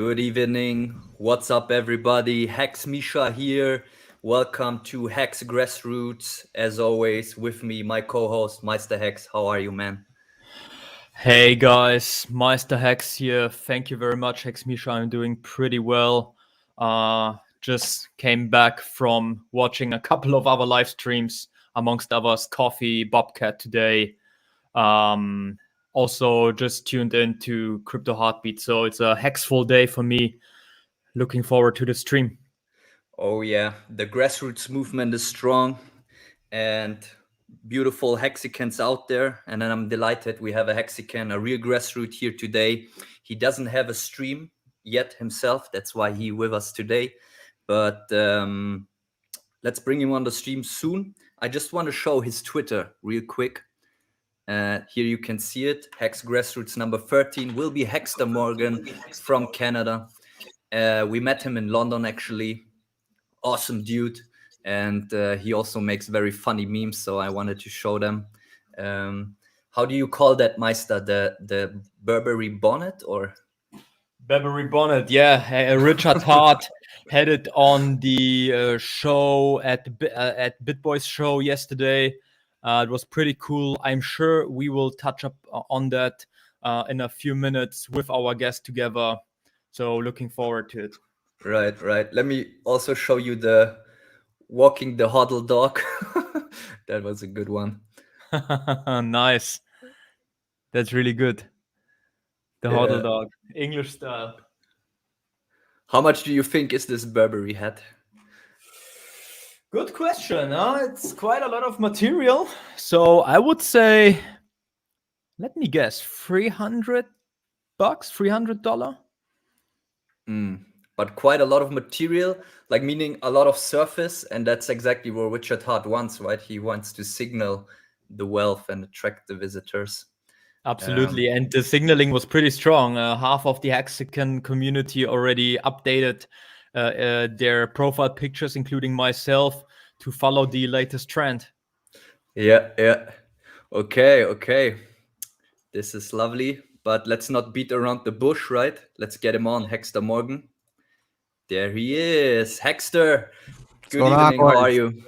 Good evening. What's up, everybody? Hex Misha here. Welcome to Hex Grassroots. As always, with me, my co-host, Meister Hex. How are you, man? Hey guys, Meister Hex here. Thank you very much, Hex Misha. I'm doing pretty well. Just came back from watching a couple of other live streams, amongst others, Coffee, Bobcat today. Also just tuned into Crypto Heartbeat. So it's a Hexful day for me. Looking forward to the stream. Oh yeah, the grassroots movement is strong and beautiful hexicans out there. And then I'm delighted we have a hexican, a real grassroot here today. He doesn't have a stream yet himself. That's why he with us today. But let's bring him on the stream soon. I just want to show his Twitter real quick. Here you can see it. Hex Grassroots number 13 will be Hexter Morgan from Canada. We met him in London, actually. Awesome dude. And he also makes very funny memes, so I wanted to show them. How do you call that, Meister? The Burberry bonnet, or? Burberry bonnet, yeah. Richard Hart had it on the show at BitBoy's show yesterday. It was pretty cool. I'm sure we will touch up on that in a few minutes with our guest together. So looking forward to it. Right. Let me also show you the walking the huddle dog. That was a good one. Nice. That's really good. The huddle dog, English style. How much do you think is this Burberry hat? Good question. It's quite a lot of material. So I would say, let me guess, $300, $300. But quite a lot of material, like meaning a lot of surface, and that's exactly what Richard Hart wants, right? He wants to signal the wealth and attract the visitors. Absolutely, and the signaling was pretty strong. Half of the Hexican community already updated their profile pictures, including myself, to follow the latest trend. Yeah. Okay. This is lovely, but let's not beat around the bush, right? Let's get him on, Hexter Morgan. There he is, Hexter. Good evening. How are you?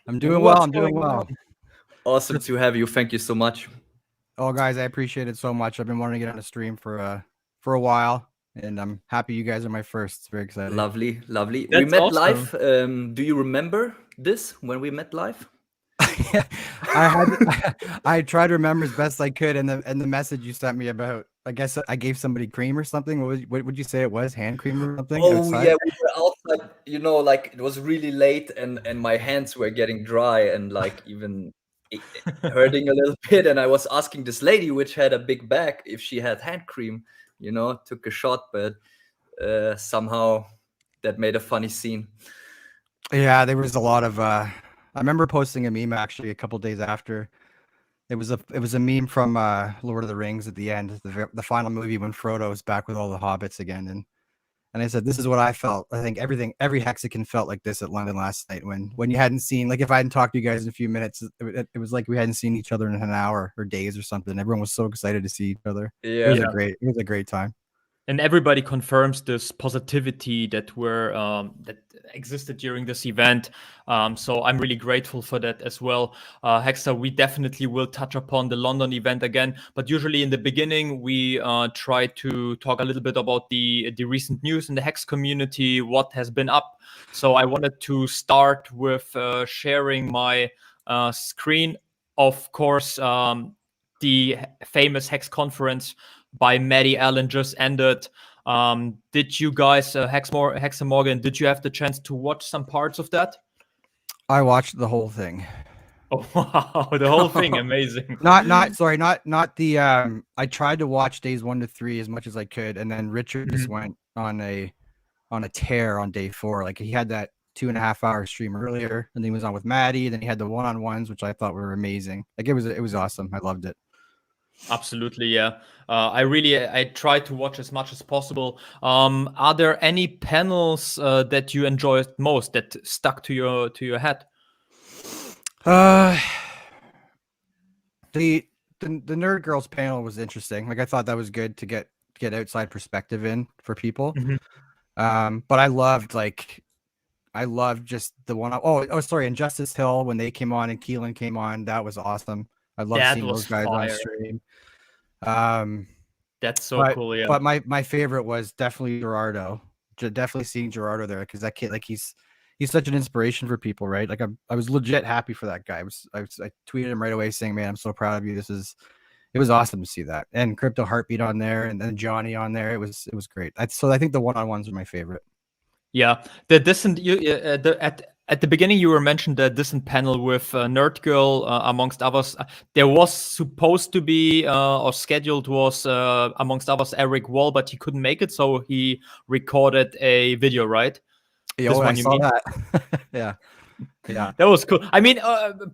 I'm doing well. I'm doing well. Awesome to have you. Thank you so much. Oh, guys, I appreciate it so much. I've been wanting to get on a stream for a while, and I'm happy you guys are my first. It's very exciting. Lovely. That's we met awesome. live. Do you remember this when we met live? I tried to remember as best I could, and the message you sent me about, I guess I gave somebody cream or something. What would you say it was? Hand cream or something? Oh outside? yeah, we were outside. Like it was really late, and my hands were getting dry and like even hurting a little bit. And I was asking this lady, which had a big bag, if she had hand cream. Took a shot, but somehow that made a funny scene. Yeah, there was a lot of. I remember posting a meme actually a couple days after. It was a meme from Lord of the Rings at the end, the final movie when Frodo is back with all the hobbits again, and I said, this is what I felt. I think every Hexican felt like this at London last night when you hadn't seen, like if I hadn't talked to you guys in a few minutes, it was like we hadn't seen each other in an hour or days or something. Everyone was so excited to see each other. Yeah. It was a great time. And everybody confirms this positivity that existed during this event. So I'm really grateful for that as well. Hexter, we definitely will touch upon the London event again. But usually in the beginning, we try to talk a little bit about the recent news in the Hex community, what has been up. So I wanted to start with sharing my screen. Of course, the famous Hex conference by Maddie Allen just ended. Did you guys, Hexter Morgan, did you have the chance to watch some parts of that? I watched the whole thing. Oh wow, the whole thing, amazing. Not the I tried to watch days 1 to 3 as much as I could, and then Richard just went on a tear on day 4. Like he had that 2.5 hour stream earlier, and then he was on with Maddie, then he had the one-on-ones, which I thought were amazing. Like it was awesome. I loved it. Absolutely, yeah. I tried to watch as much as possible. Are there any panels that you enjoyed most that stuck to your head? The Nerd Girls panel was interesting. Like I thought that was good to get get outside perspective in for people. Mhm. But I loved just the one. Sorry, and Justice Hill when they came on and Keelan came on, that was awesome. I love That seeing was those guys on fire. stream. Um, That's so but cool. Yeah. but my favorite was definitely Gerardo. Definitely seeing Gerardo there because that kid, like he's such an inspiration for people, right? Like I was legit happy for that guy. I tweeted him right away saying, "Man, I'm so proud of you. It was awesome to see that." And Crypto Heartbeat on there, and then Johnny on there. It was great. So I think the one-on-ones are my favorite. Yeah, the distant at the beginning you were mentioned the distant panel with Nerd Girl amongst others. There was supposed to be or scheduled was amongst others Eric Wall, but he couldn't make it, so he recorded a video. Right? This I one you saw mean? that. Yeah. Yeah. That was cool. I mean,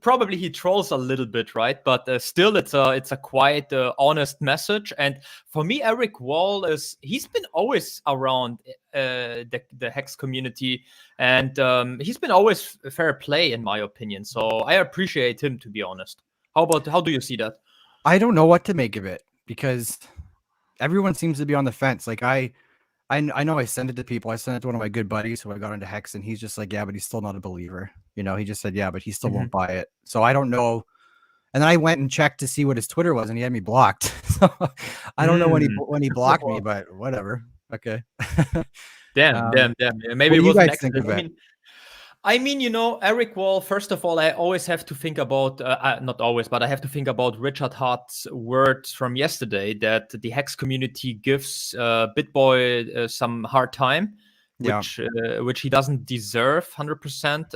probably he trolls a little bit, right? But still, it's a quite honest message. And for me, Eric Wall he's been always around the Hex community, and he's been always fair play, in my opinion. So I appreciate him, to be honest. How do you see that? I don't know what to make of it because everyone seems to be on the fence. Like I know I sent it to people. I sent it to one of my good buddies who I got into Hex, and he's just like, yeah, but he's still not a believer. He just said, yeah, but he still won't buy it. So I don't know. And then I went and checked to see what his Twitter was, and he had me blocked. So I don't know when he blocked me, but whatever. Okay. Damn. Yeah, maybe What it do you was an guys think accident. of it? I mean, Eric Wall, first of all, I always have to think about, not always, but I have to think about Richard Hart's words from yesterday that the Hex community gives BitBoy some hard time, Yeah. which he doesn't deserve 100%,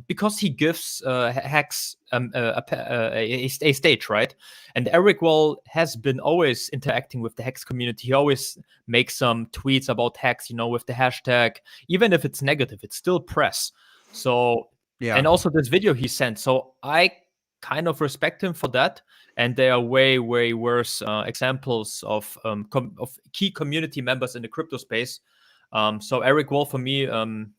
because he gives Hex a stage, right? And Eric Wall has been always interacting with the Hex community. He always makes some tweets about Hex, with the hashtag. Even if it's negative, it's still press. So, Yeah. and also this video he sent. So I kind of respect him for that. And there are way, way worse examples of key community members in the crypto space. So Eric Wall, for me,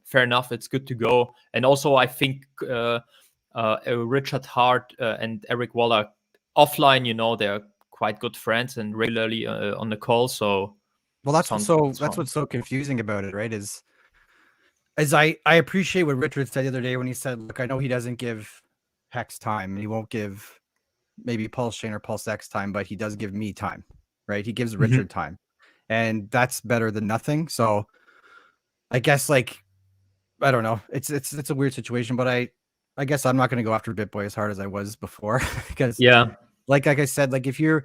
fair enough. It's good to go. And also, I think Richard Hart and Eric Wall are offline. They're quite good friends and regularly on the call. So, well, that's what's so confusing about it, right? Is I appreciate what Richard said the other day when he said, look, I know he doesn't give Hex time and he won't give maybe Pulse Chain or Pulse X time, but he does give me time, right? He gives Richard time, and that's better than nothing. So I guess I don't know. It's a weird situation, but I guess I'm not going to go after BitBoy as hard as I was before because like I said, like if you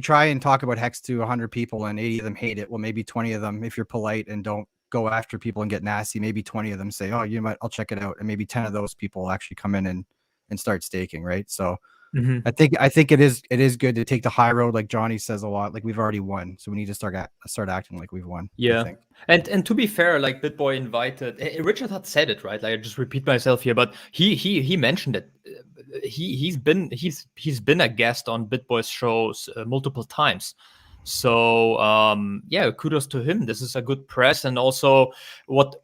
try and talk about Hex to 100 people and 80 of them hate it, well, maybe 20 of them, if you're polite and don't go after people and get nasty, maybe 20 of them say, oh, you know what, I'll check it out. And maybe 10 of those people actually come in and start staking. Right. So I think it is good to take the high road. Like Johnny says a lot, like we've already won. So we need to start acting like we've won. Yeah. I think. And to be fair, like BitBoy invited Richard had said it, right? Like I just repeat myself here, but he mentioned it. He's been a guest on BitBoy's shows multiple times. So kudos to him. This is a good press, and also what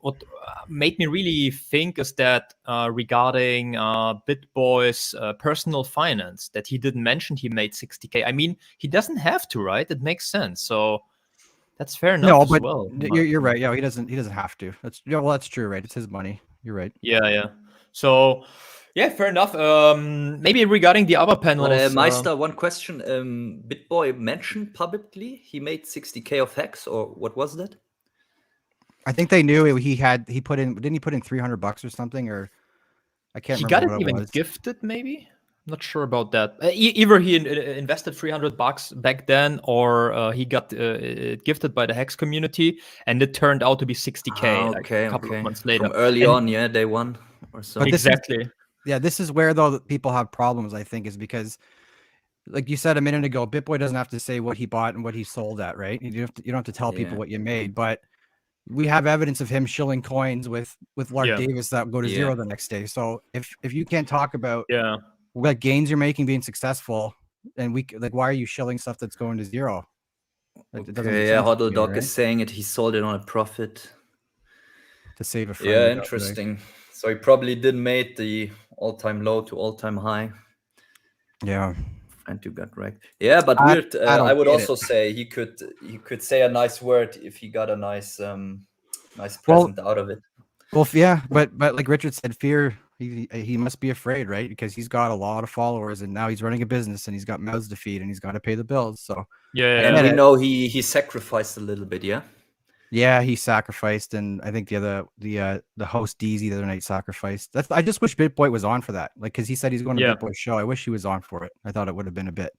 made me really think is that regarding BitBoy's personal finance, that he didn't mention he made 60K. I mean, he doesn't have to, right? It makes sense. So that's fair enough. No, as but well. You're right. Yeah, he doesn't have to. That's true, right? It's his money. You're right. Yeah. So, yeah, fair enough. Maybe regarding the other panels. But Meister, one question. BitBoy mentioned publicly he made 60K of Hex, or what was that? I think they knew didn't he put in $300 or something, or I can't remember. He got it even gifted, maybe. I'm not sure about that. Either he invested $300 back then, or he got gifted by the Hex community, and it turned out to be 60K a couple of months later. From early on, day one or so. Exactly. This is where though people have problems. I think is because, like you said a minute ago, BitBoy doesn't have to say what he bought and what he sold at, right? You don't have to tell people what you made, but we have evidence of him shilling coins with Lark Davis that go to zero the next day. So if you can't talk about what gains you're making being successful, and why are you shilling stuff that's going to zero? Hodl Dog is saying it. He sold it on a profit to save a friend. Yeah, interesting. So he probably didn't make the all-time low to all-time high. Yeah. Pantu got wrecked. Yeah, but I- weird. I don't I would get also say he could say a nice word if he got a nice present out of it. Well, yeah, but like Richard said, fear. He must be afraid, right? Because he's got a lot of followers, and now he's running a business, and he's got mouths to feed, and he's got to pay the bills. So And we know he sacrificed a little bit, yeah. Yeah, he sacrificed, and I think the host Deezy the other night sacrificed. I just wish BitBoy was on for that, like because he said he's going to BitBoy's show. I wish he was on for it. I thought it would have been a bit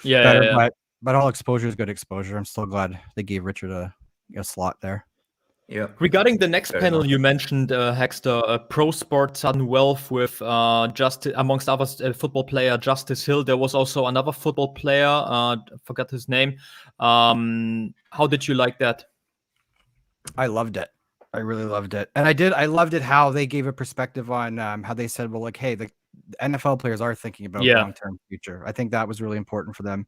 better, but all exposure is good exposure. I'm still glad they gave Richard a slot there. Yeah. Regarding the next panel you mentioned, Hexter, Pro Sport Sudden Wealth with amongst others, football player Justice Hill. There was also another football player, forgot his name. How did you like that? I loved it. I really loved it. And I loved it how they gave a perspective on how they said, well, like, hey, the NFL players are thinking about long-term future. I think that was really important for them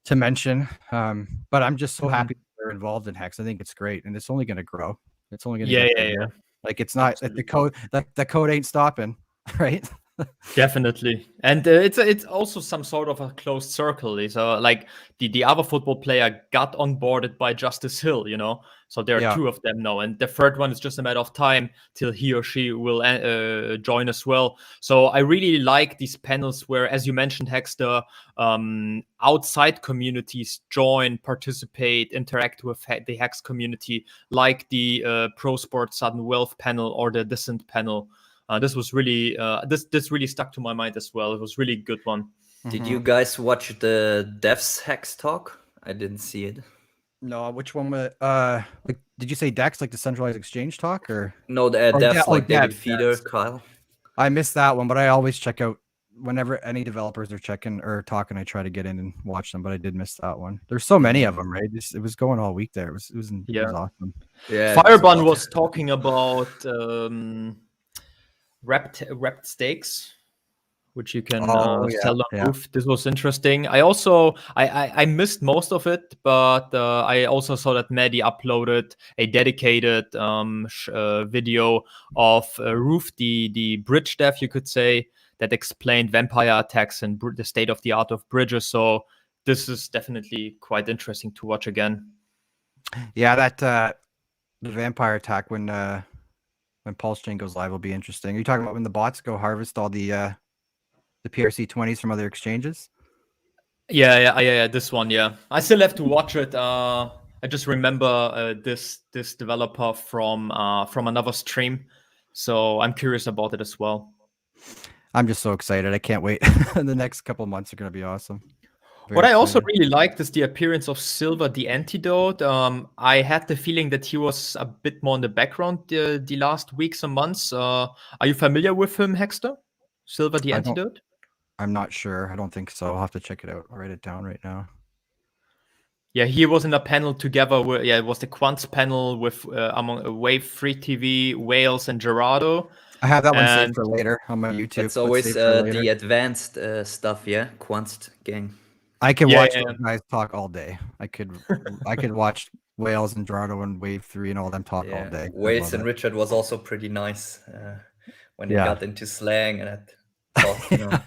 to mention. But I'm just so happy they're involved in Hex. I think it's great, and it's only going to grow. It's only going to get bigger. Like it's not the code. The code ain't stopping, right? Definitely, and it's also some sort of a closed circle. So like the other football player got onboarded by Justice Hill, you know. So there are two of them now, and the third one is just a matter of time till he or she will join as well. So I really like these panels where, as you mentioned, Hexter, outside communities join, participate, interact with the Hex community, like the Pro Sports Sudden Wealth panel or the Descent panel. This was really this really stuck to my mind as well. It was really good one. Did you guys watch the Devs Hex talk? I didn't see it. No, which one was like did you say DEX, like the centralized exchange talk, or no, the devs like David Feeder, Kyle? I missed that one, but I always check out whenever any developers are checking or talking. I try to get in and watch them, but I did miss that one. There's so many of them, right? It was going all week there. It was awesome. Yeah, Firebun was talking about wrapped stakes, which you can sell on Roof. This was interesting. I also I missed most of it, but I also saw that Maddie uploaded a dedicated video of Roof, the bridge dev, you could say, that explained vampire attacks and the state of the art of bridges. So this is definitely quite interesting to watch again. Yeah, that the vampire attack when Pulse Chain goes live will be interesting. Are you talking about when the bots go harvest all the PRC20s from other exchanges? Yeah. This one, yeah. I still have to watch it. I just remember this developer from another stream, so I'm curious about it as well. I'm just so excited. I can't wait. The next couple of months are going to be awesome. What I also really liked is the appearance of Silver the Antidote. I had the feeling that he was a bit more in the background the last weeks and months. Are you familiar with him, Hexter? Silver the Antidote? I'm not sure. I don't think so. I'll have to check it out. I'll write it down right now. Yeah, he was in a panel together with, it was the Quants panel with among Wave 3 TV, Wales, and Gerardo. I have that one saved for later on my YouTube. It's always the advanced stuff, yeah? Quants gang. I can watch those guys talk all day. I could watch Wales and Gerardo and Wave 3 and all them talk all day. Wales and Richard was also pretty nice when they got into slang and talk, you know.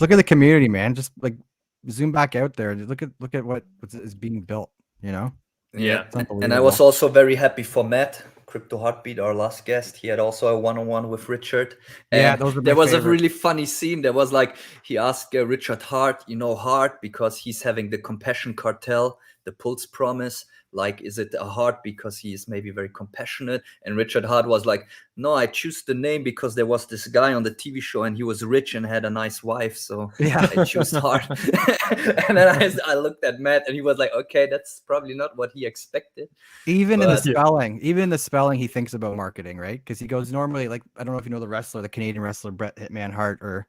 Look at the community, man. Just like zoom back out there and look at what is being built, you know? Yeah. And I was also very happy for Matt, Crypto Heartbeat, our last guest. He had also a one-on-one with Richard. And there was a really funny scene. There was like, he asked Richard Hart, Hart, because he's having the Compassion Cartel, the Pulse Promise. Like, is it a Hart because he is maybe very compassionate? And Richard Hart was like, no, I choose the name because there was this guy on the TV show and he was rich and had a nice wife. So I choose Hart. And then I looked at Matt and he was like, okay, that's probably not what he expected. Even in the spelling, he thinks about marketing, right? Because he goes normally, like, I don't know if you know the Canadian wrestler, Bret Hitman Hart, or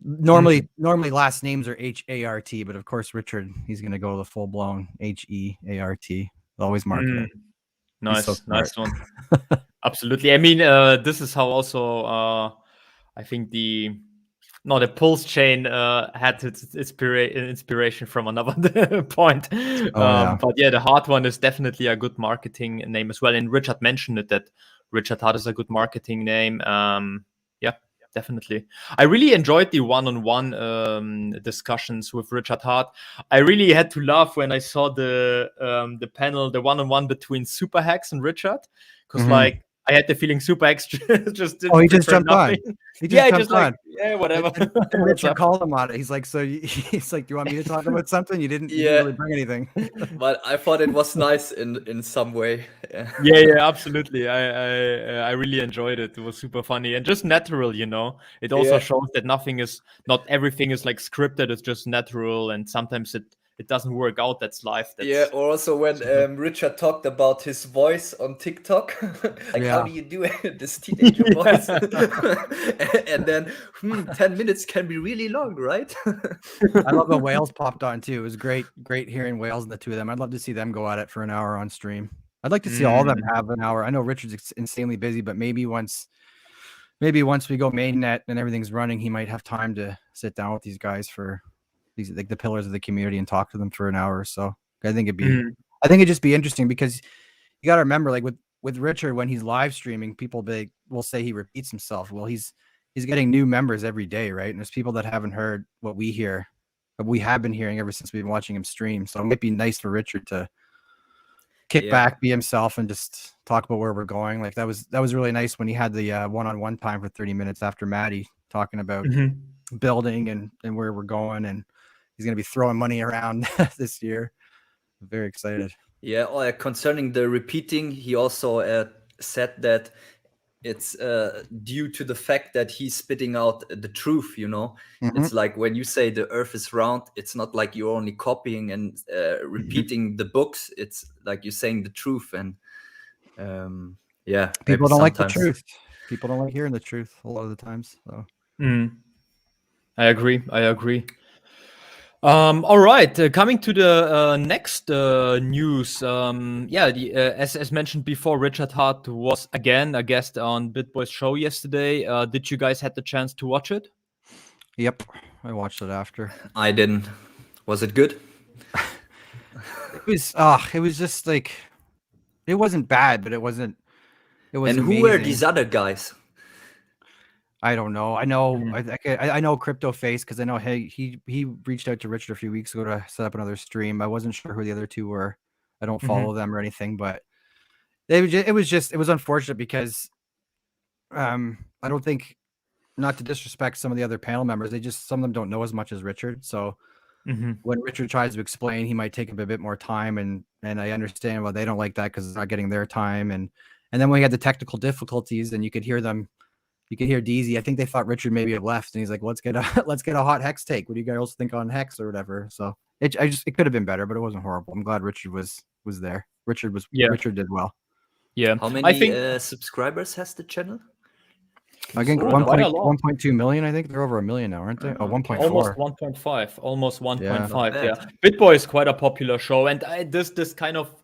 normally last names are H-A-R-T, but of course Richard, he's gonna go the full blown H-E-A-R-t. Always marketing. Nice one. Absolutely. I mean, this is how also I think the Pulse Chain had its inspiration from another point. But yeah, the Hart one is definitely a good marketing name as well. And Richard mentioned it, that Richard Hart is a good marketing name. definitely. I really enjoyed the one-on-one discussions with Richard Hart. I really had to laugh when I saw the panel, the one-on-one between Super Hex and Richard, because like I had the feeling Super Hex just Oh, didn't he just prepare jumped on. nothing. He Yeah, just just jumped like on. yeah, whatever. And What's Richard up? called him on it. He's like, so he's like, do you want me to talk about something? You didn't Yeah, really bring anything. but I thought it was nice in some way. Yeah. Yeah, absolutely. I really enjoyed it. It was super funny and just natural, you know. It also Yeah. shows that not everything is like scripted. It's just natural, and sometimes it doesn't work out. That's life. Yeah, That's or also when super. Richard talked about his voice on TikTok, like how Yeah. do you do it, this teenager voice? Yeah. And then 10 minutes can be really long, right? I love when Wales popped on too. It was great hearing Wales and the two of them. I'd love to see them go at it for an hour on stream. I'd like to see all of them have an hour. I know Richard's insanely busy, but maybe once we go mainnet and everything's running, he might have time to sit down with these guys for these like the pillars of the community and talk to them for an hour or so. I think it'd just be interesting because you got to remember, like with Richard, when he's live streaming, people will say he repeats himself. Well, he's getting new members every day, right? And there's people that haven't heard what we hear, but we have been hearing ever since we've been watching him stream. So it might be nice for Richard to kick back, be himself, and just talk about where we're going. Like that was really nice when he had the one-on-one time for 30 minutes after Maddie talking about building and where we're going, and he's going to be throwing money around this year. I'm very excited. Yeah, concerning the repeating, he also said that it's due to the fact that he's spitting out the truth, you know. It's like when you say the earth is round, it's not like you're only copying and repeating the books. It's like you're saying the truth. And yeah, people don't like the truth. People don't like hearing the truth a lot of the times. So I agree. All right, coming to the next news. As mentioned before, Richard Hart was again a guest on BitBoy's show yesterday. Did you guys had the chance to watch it? Yep, I watched it after. I didn't. Was it good? It was just like, it wasn't bad, but it was And amazing. who were these other guys? I don't know. I know I know Crypto Face because I know he reached out to Richard a few weeks ago to set up another stream. I wasn't sure who the other two were. I don't follow them or anything, but it was unfortunate because I don't think, not to disrespect some of the other panel members, some of them don't know as much as Richard. So when Richard tries to explain, he might take a bit more time, and I understand why they don't like that because it's not getting their time. And then when we had the technical difficulties, and you could hear DZ. I think they thought Richard maybe had left, and he's like, let's get a hot Hex take. What do you guys think on Hex or whatever? So it could have been better, but it wasn't horrible. I'm glad Richard was there. Richard did well. Yeah. How many subscribers has the channel? I think 1.2 million. I think they're over 1 million now, aren't they? Oh, 1.4. Almost 1.5. Almost 1.5. Yeah. Yeah. BitBoy is quite a popular show, and this kind of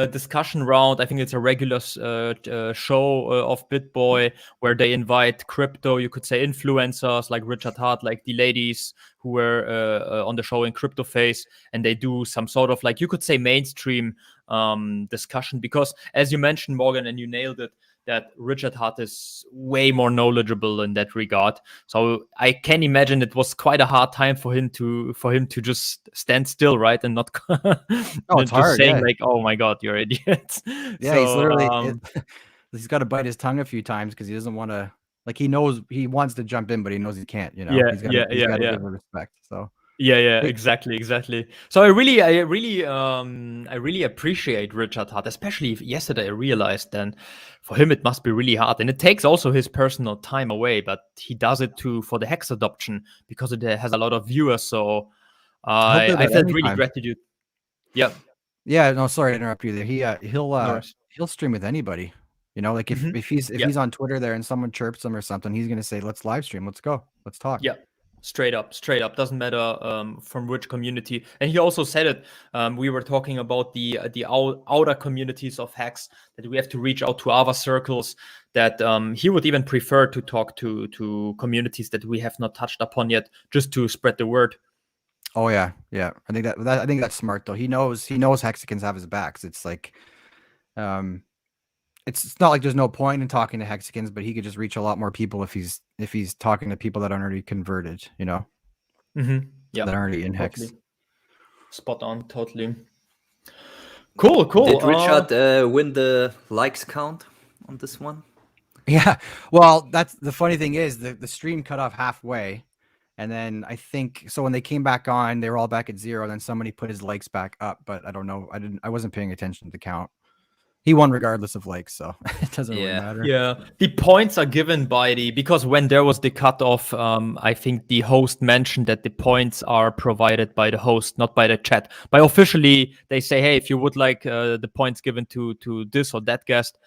discussion round, I think it's a regular show of BitBoy where they invite crypto, you could say influencers like Richard Hart, like the ladies who were on the show in Crypto Face, and they do some sort of, like, you could say mainstream discussion, because as you mentioned, Morgan, and you nailed it, that Richard Hart is way more knowledgeable in that regard. So I can imagine it was quite a hard time for him to just stand still, right, and not it's just hard, saying like, "Oh my God, you're idiots." Yeah, he's literally he's got to bite his tongue a few times because he doesn't want to. Like, he knows he wants to jump in, but he knows he can't. You know, he's got to give respect. So. Yeah, exactly. So I really appreciate Richard Hart, especially yesterday. I realized then for him it must be really hard, and it takes also his personal time away. But he does it for the Hex adoption because it has a lot of viewers. So I felt really gratitude. Yeah. Yeah. No, sorry to interrupt you there. He'll stream with anybody. You know, like if he's on Twitter there and someone chirps him or something, he's gonna say, "Let's live stream. Let's go. Let's talk." Yeah. Straight up. Doesn't matter from which community. And he also said it. We were talking about the outer communities of Hex, that we have to reach out to other circles. That he would even prefer to talk to communities that we have not touched upon yet, just to spread the word. Oh yeah. I think that's smart though. He knows Hexicans have his backs. It's like, it's not like there's no point in talking to Hexicans, but he could just reach a lot more people if he's talking to people that aren't already converted, you know, Yeah, that aren't already in totally. Hex. Spot on, totally. Cool. Did Richard win the likes count on this one? Yeah. Well, that's the funny thing is the stream cut off halfway. And then I think so when they came back on, they were all back at 0. And then somebody put his likes back up, but I don't know. I wasn't paying attention to the count. He won regardless of likes, so it doesn't really matter. Yeah, the points are given by because when there was the cutoff, I think the host mentioned that the points are provided by the host, not by the chat. By officially, they say, hey, if you would like the points given to this or that guest,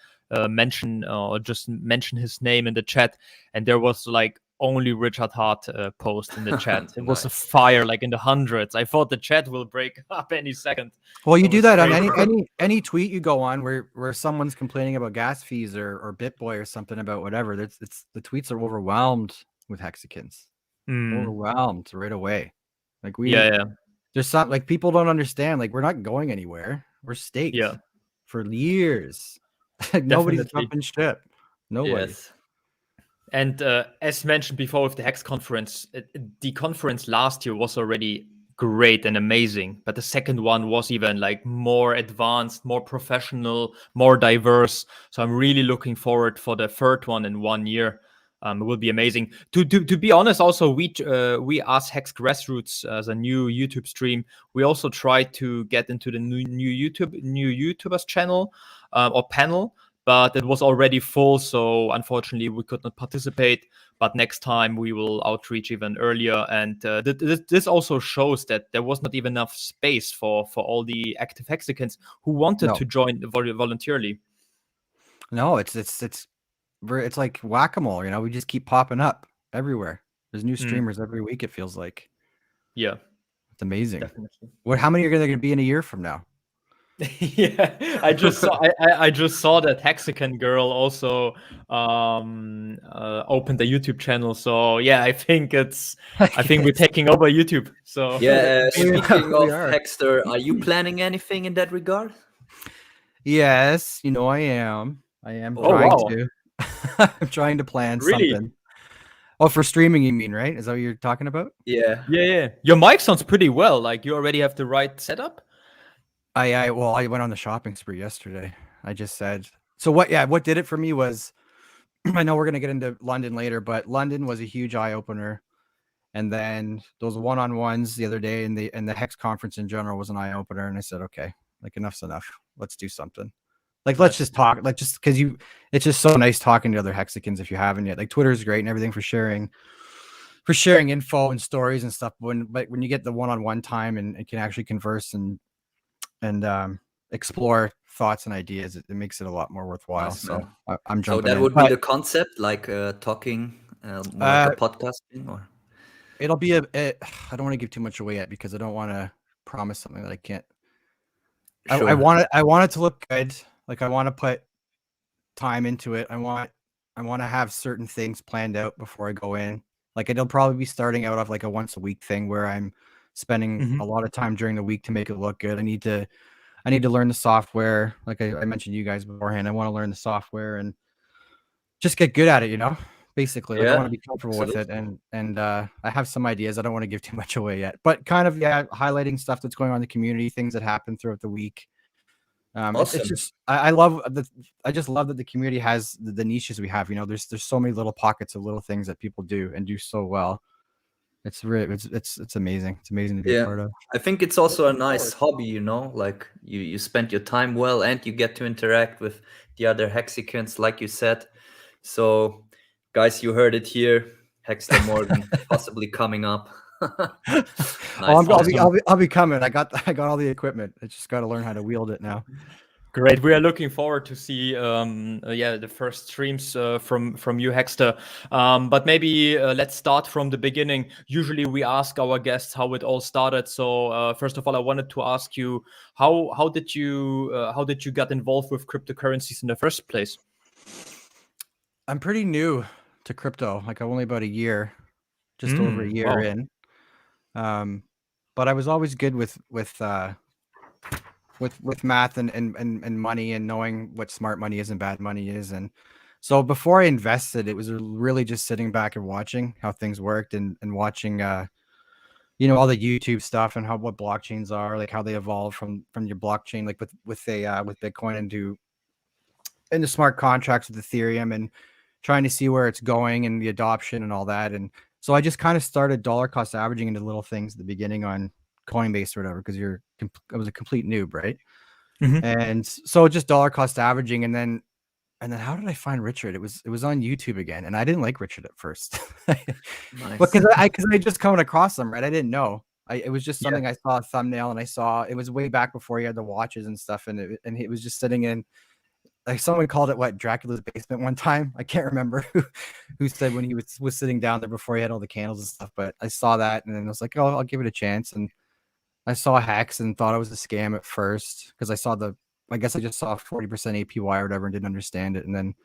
mention or just mention his name in the chat. And there was like only Richard Hart post in the chat. It was a fire like in the hundreds. I thought the chat will break up any second. Well, you do that on any tweet you go on where someone's complaining about gas fees or BitBoy or something about whatever. It's the tweets are overwhelmed with Hexicans. Overwhelmed right away. Like there's some like people don't understand. Like we're not going anywhere. We're staked for years. Nobody's jumping ship. Nobody. Yes. And as mentioned before with the Hex conference, the conference last year was already great and amazing, but the second one was even like more advanced, more professional, more diverse. So I'm really looking forward for the third one in 1 year. It will be amazing. To be honest, also we asked Hex Grassroots as a new YouTube stream. We also tried to get into the new YouTubers channel or panel, but it was already full, so unfortunately we could not participate. But next time we will outreach even earlier. And this also shows that there was not even enough space for all the active Hexicans who wanted to join voluntarily. No, it's like whack-a-mole, you know. We just keep popping up everywhere. There's new streamers every week, it feels like. Yeah, it's amazing. Definitely. How many are going to be in a year from now? Yeah, I just saw that Hexican girl also opened a YouTube channel. So yeah, I think we're taking over YouTube. So yeah, speaking of Hexter, are you planning anything in that regard? Yes, you know I am trying to. I'm trying to plan something. Oh, for streaming, you mean, right? Is that what you're talking about? Yeah. Your mic sounds pretty well. Like you already have the right setup. I went on the shopping spree yesterday. I just said so. What did it for me was, I know we're gonna get into London later, but London was a huge eye opener, and then those one-on-ones the other day and the Hex conference in general was an eye opener. And I said, okay, like enough's enough. Let's do something. Like let's just talk. Like just because it's just so nice talking to other Hexicans if you haven't yet. Like Twitter is great and everything for sharing info and stories and stuff. But when you get the one-on-one time and it can actually converse and explore thoughts and ideas, it makes it a lot more worthwhile. Nice, so I'm jumping. So that would be the concept, like talking, more like a podcasting, or it'll be I don't want to give too much away yet because I don't want to promise something that I can't. Sure. I want it to look good. Like I want to put time into it. I want to have certain things planned out before I go in. Like it'll probably be starting out of like a once a week thing where I'm spending a lot of time during the week to make it look good. I need to learn the software. Like I mentioned you guys beforehand. I want to learn the software and just get good at it, you know, basically. Like I want to be comfortable with it. And I have some ideas. I don't want to give too much away yet, but kind of, highlighting stuff that's going on in the community, things that happen throughout the week. Awesome. It's just, I just love that the community has the niches we have, you know, there's so many little pockets of little things that people do and do so well. It's really, it's amazing. It's amazing to be a part of. I think it's also a nice hobby, you know, like you spend your time well and you get to interact with the other Hexicans, like you said. So guys, you heard it here. Hexter Morgan possibly coming up. Nice. I'll be coming. I got all the equipment. I just got to learn how to wield it now. Great. We are looking forward to see the first streams from you, Hexter. But maybe let's start from the beginning. Usually we ask our guests how it all started. So first of all, I wanted to ask you how did you get involved with cryptocurrencies in the first place? I'm pretty new to crypto. Like I'm only about a year, just over a year in. But I was always good with with math and money and knowing what smart money is and bad money is. And so before I invested, it was really just sitting back and watching how things worked and watching all the YouTube stuff and what blockchains are, like how they evolve from your blockchain, like with Bitcoin into smart contracts with Ethereum, and trying to see where it's going and the adoption and all that. And so I just kind of started dollar cost averaging into little things at the beginning on Coinbase or whatever, because I was a complete noob, right? Mhm. And so just dollar cost averaging, and then how did I find Richard? It was on YouTube again, and I didn't like Richard at first, Nice. because I just coming across him, right? I didn't know. It was just Yeah. something I saw a thumbnail, and I saw it was way back before he had the watches and stuff, and it was just sitting in, like, someone called it what, Dracula's basement one time. I can't remember who said when he was sitting down there before he had all the candles and stuff, but I saw that and then I was like, oh, I'll give it a chance. And I saw Hex and thought it was a scam at first, because I guess I just saw 40% APY or whatever and didn't understand it. And then it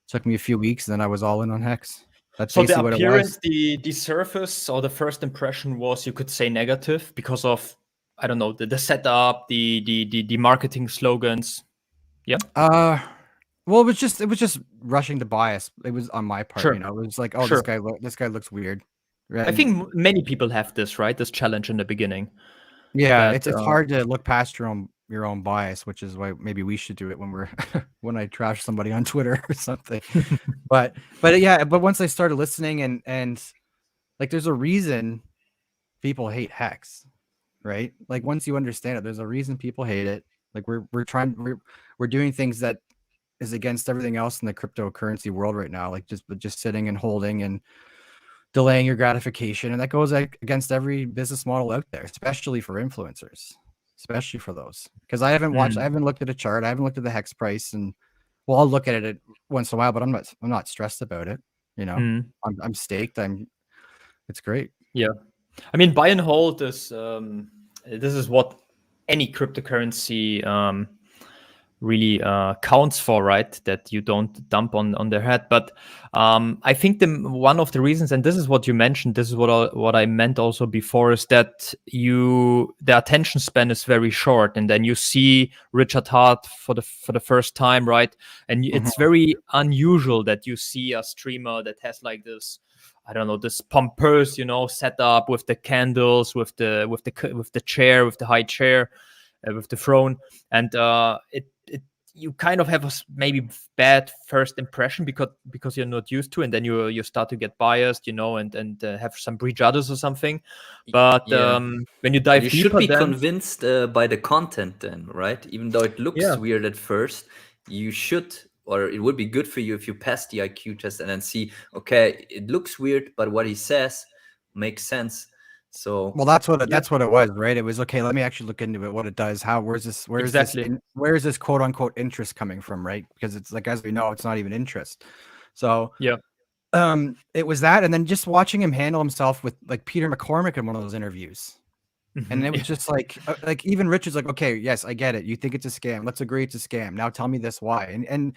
took me a few weeks, and then I was all in on Hex. That's So the basically what it appearance, was. the surface, or the first impression was, you could say, negative because of, I don't know, the setup, the marketing slogans. Yeah, Well, it was just rushing to bias. It was on my part, sure, It was like, oh, sure. this guy looks weird. I And think many people have this, right? This challenge in the beginning. yeah, That it's hard to look past your own bias, which is why maybe we should do it when we're when I trash somebody on Twitter or something. But yeah, but once I started listening, and like, there's a reason people hate Hex, right? Like, once you understand it, there's a reason people hate it. Like, we're doing things that is against everything else in the cryptocurrency world right now, like just sitting and holding and delaying your gratification, and that goes against every business model out there, especially for influencers, especially for those. Because I haven't looked at a chart, I haven't looked at the Hex price, and well, I'll look at it once in a while, but I'm not stressed about it. Mm. I'm staked. It's great. Yeah, I mean, buy and hold is this is what any cryptocurrency really counts for, right? That you don't dump on their head. But I think one of the reasons, and this is what you mentioned, this is what I meant also before, is that the attention span is very short, and then you see Richard Hart for the first time, right? And it's very unusual that you see a streamer that has like this, I don't know, this pompous, setup with the candles, with the chair, with the high chair, with the throne, and you kind of have a maybe bad first impression because you're not used to, and then you start to get biased, and have some prejudges or something. But Yeah. when you dive You deeper, should be then convinced by the content then, right? Even though it looks yeah, weird at first, you should, or it would be good for you if you pass the IQ test and then see, okay, it looks weird, but what he says makes sense. So Well, that's what yeah, it was, right? It was, okay, let me actually look into it, what it does, where's exactly, this quote unquote interest coming from, right? Because it's like, as we know, it's not even interest. So yeah, it was that, and then just watching him handle himself with, like, Peter McCormick in one of those interviews. And it was just like even Richard's like, okay, yes, I get it. You think it's a scam. Let's agree it's a scam. Now tell me this why. And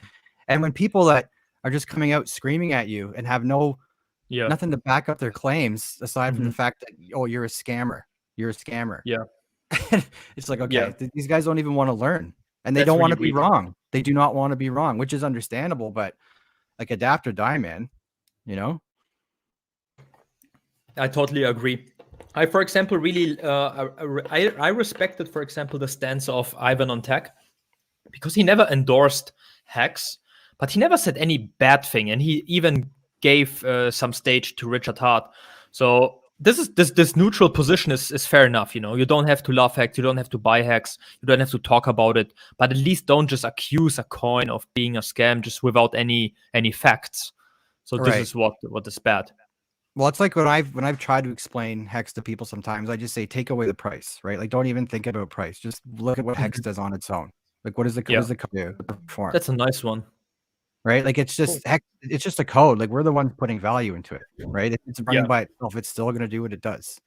when people that are just coming out screaming at you and have yeah, nothing to back up their claims aside from the mhm, fact that, oh, you're a scammer. You're a scammer. yeah, It's like, yeah. okay, these guys don't even want to learn, and they That's don't want really to be weak. wrong. They do not want to be wrong, which is understandable, but like, adapt or die, man. You know? I totally agree. I, for example, really, I respected, for example, the stance of Ivan on Tech, because he never endorsed Hex, but he never said any bad thing, and he even gave some stage to Richard Hart. So this neutral position is fair enough. You don't have to love Hex, you don't have to buy Hex, you don't have to talk about it, but at least don't just accuse a coin of being a scam just without any facts. So this Right. is what is bad. Well, it's like when I've tried to explain Hex to people, sometimes I just say, take away the price, right? Like, don't even think about price. Just look at what Hex Mhm. does on its own. Like, what Yeah, does the code perform? that's a nice one. Right? Like, it's Cool. just Hex, it's just a code. Like, we're the ones putting value into it, right? If it's running Yeah. by itself, it's still going to do what it does.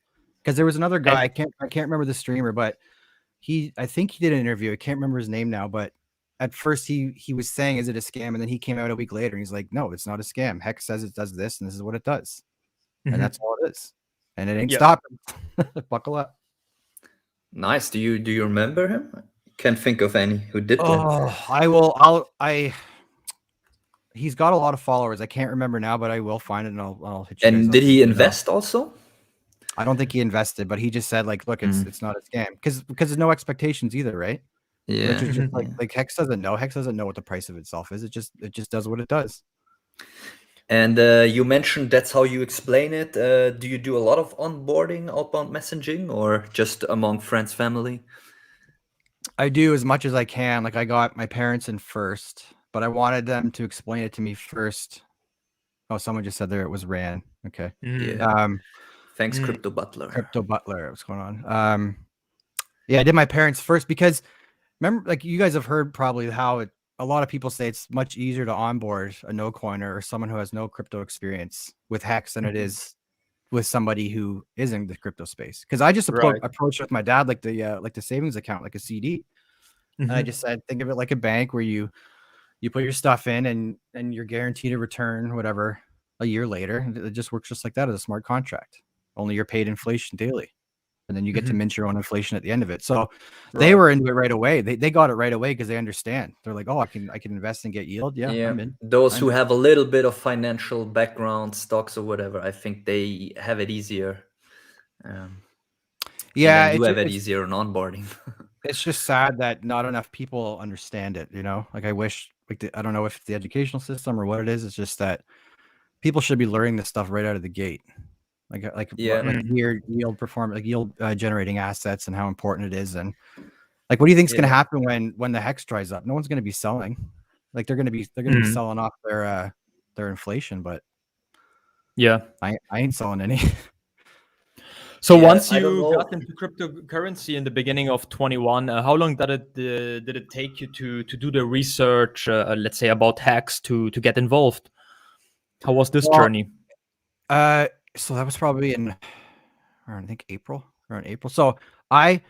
Because there was another And guy, I can't remember the streamer, but I think he did an interview. I can't remember his name now, but at first he was saying, is it a scam? And then he came out a week later and he's like, no, it's not a scam. Hex says it does this, and this is what it does. And mhm. that's all it is. And it ain't Yeah. stopping. Buckle up. nice. Do you remember him? Can't think of any who did that. Oh, I will. He's got a lot of followers. I can't remember now, but I will find it and I'll hit you guys And up did and he let you know. invest also? I don't think he invested, but he just said like, look, it's not a scam because there's no expectations either, right? Yeah. Which is just like Hex doesn't know. Hex doesn't know what the price of itself is. It just does what it does. And you mentioned that's how you explain it. Do you do a lot of onboarding, outbound messaging, or just among friends, family? I do as much as I can. Like I got my parents in first, but I wanted them to explain it to me first. Oh, someone just said there it was Ran. Okay. Yeah. Thanks, Crypto Butler. Crypto Butler. What's going on? Yeah, I did my parents first because remember, like you guys have heard probably how a lot of people say it's much easier to onboard a no coiner or someone who has no crypto experience with Hex than it is with somebody who is in the crypto space. Because I just approached with my dad like the savings account, like a CD, and I just said think of it like a bank where you put your stuff in and you're guaranteed a return whatever a year later. It just works just like that as a smart contract. Only you're paid inflation daily. And then you get to mint your own inflation at the end of it. So they were into it right away. They got it right away because they understand. They're like, oh, I can invest and get yield. Yeah, I'm in. Those who have a little bit of financial background, stocks or whatever, I think they have it easier. Yeah, you have it easier on onboarding. It's just sad that not enough people understand it. You know, like I wish. Like I don't know if it's the educational system or what it is. It's just that people should be learning this stuff right out of the gate. Like yield performance, like yield generating assets and how important it is. And like, what do you think is going to happen when the Hex dries up? No one's going to be selling. Like they're going to be selling off their inflation, but I ain't selling any. So once you got into cryptocurrency in the beginning of 21, how long did it take you to do the research, let's say about Hex to get involved? How was this journey? So that was probably in, I think around April. So I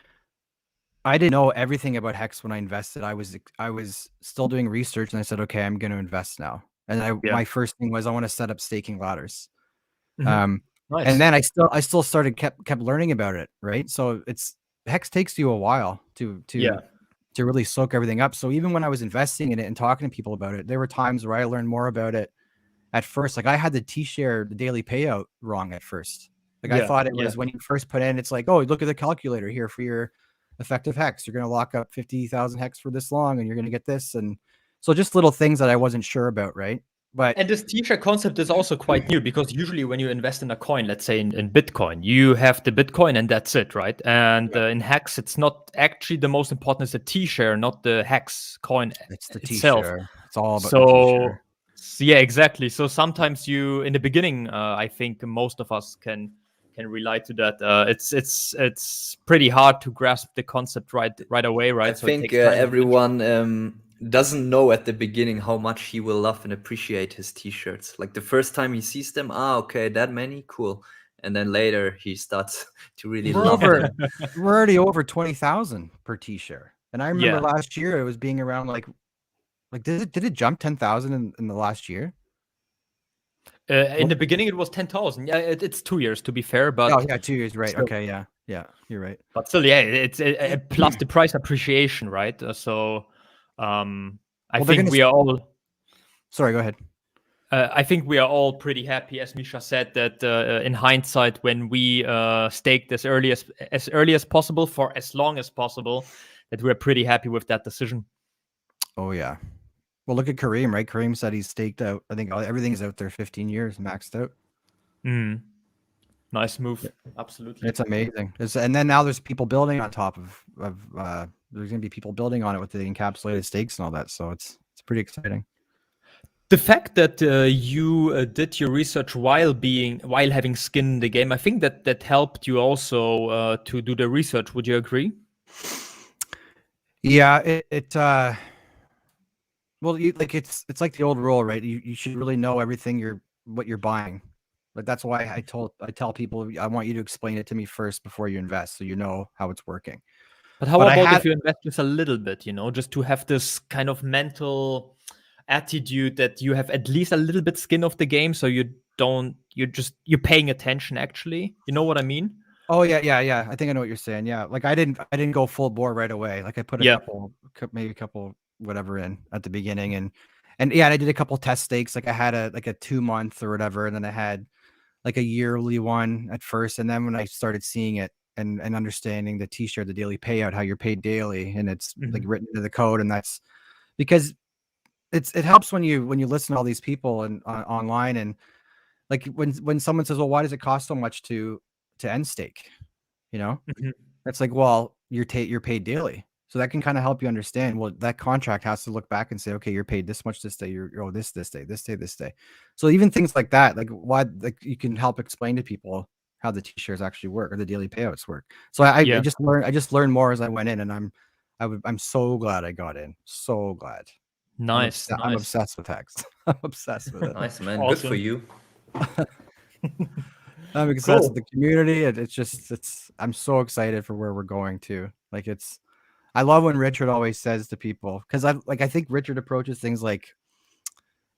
didn't know everything about Hex when I invested. I was still doing research and I said, okay, I'm going to invest now. And my first thing was I want to set up staking ladders. Nice. And then I still kept learning about it. Right. So Hex takes you a while to really soak everything up. So even when I was investing in it and talking to people about it, there were times where I learned more about it at first. Like I had the T-share, the daily payout wrong at first. Like I thought it was when you first put in, it's like, oh, look at the calculator here for your effective Hex. You're going to lock up 50,000 Hex for this long and you're going to get this. And so just little things that I wasn't sure about. Right. And this T-share concept is also quite new because usually when you invest in a coin, let's say in Bitcoin, you have the Bitcoin and that's it, right? And in Hex, it's not actually the most important is the T-share, not the Hex coin it's the itself. T-share. It's all about the T-share. Yeah, exactly. So sometimes in the beginning, I think most of us can relate to that. It's pretty hard to grasp the concept right away, right? I think everyone doesn't know at the beginning how much he will love and appreciate his T-shirts. Like the first time he sees them, okay, that many, cool. And then later he starts to really love them. We're already over 20,000 per T-shirt. And I remember last year it was being around like did it jump 10,000 in the last year? In the beginning it was 10,000. Yeah, it's 2 years to be fair, but 2 years, right? Still, okay, yeah, you're right. But still, it's plus the price appreciation, right? So, I think we are all. Sorry, go ahead. I think we are all pretty happy, as Misha said, that in hindsight, when we staked as early as possible for as long as possible, that we're pretty happy with that decision. Oh yeah. Well, look at Kareem, right? Kareem said he's staked out. I think everything's out there 15 years, maxed out. Nice move. Absolutely. It's amazing. And then now there's people building on top of there's going to be people building on it with the encapsulated stakes and all that. So it's pretty exciting. The fact that you did your research while having skin in the game, I think that helped you also to do the research. Would you agree? Yeah, well, it's like the old rule, right? You should really know everything what you're buying. Like that's why I tell people I want you to explain it to me first before you invest, so you know how it's working. But how about if you invest just a little bit, just to have this kind of mental attitude that you have at least a little bit skin of the game, so you're paying attention actually. You know what I mean? Oh yeah. I think I know what you're saying. Yeah, like I didn't go full bore right away. Like I put Yeah. maybe a couple whatever in at the beginning, and yeah, I did a couple test stakes. Like I had a 2 month or whatever, and then I had like a yearly one at first, and then when I started seeing it and understanding the T-shirt, the daily payout, how you're paid daily, and it's like Mhm. written into the code, and that's because it helps when you listen to all these people and online, and like when someone says, well, why does it cost so much to end stake? You know, Mhm. it's like, well, you're paid daily. So that can kind of help you understand, well, that contract has to look back and say, okay, you're paid this much this day, you're this day, this day, this day. So even things like that, like why, like you can help explain to people how the T-shares actually work or the daily payouts work. So I Yeah. just learned more as I went in, and I'm so glad I got in. So glad. Nice. I'm Nice. obsessed with Hex. I'm obsessed with it. Nice, man. Good for Awesome. you. I'm obsessed with the Cool. community. I'm so excited for where we're going to. Like I love when Richard always says to people, because I think Richard approaches things like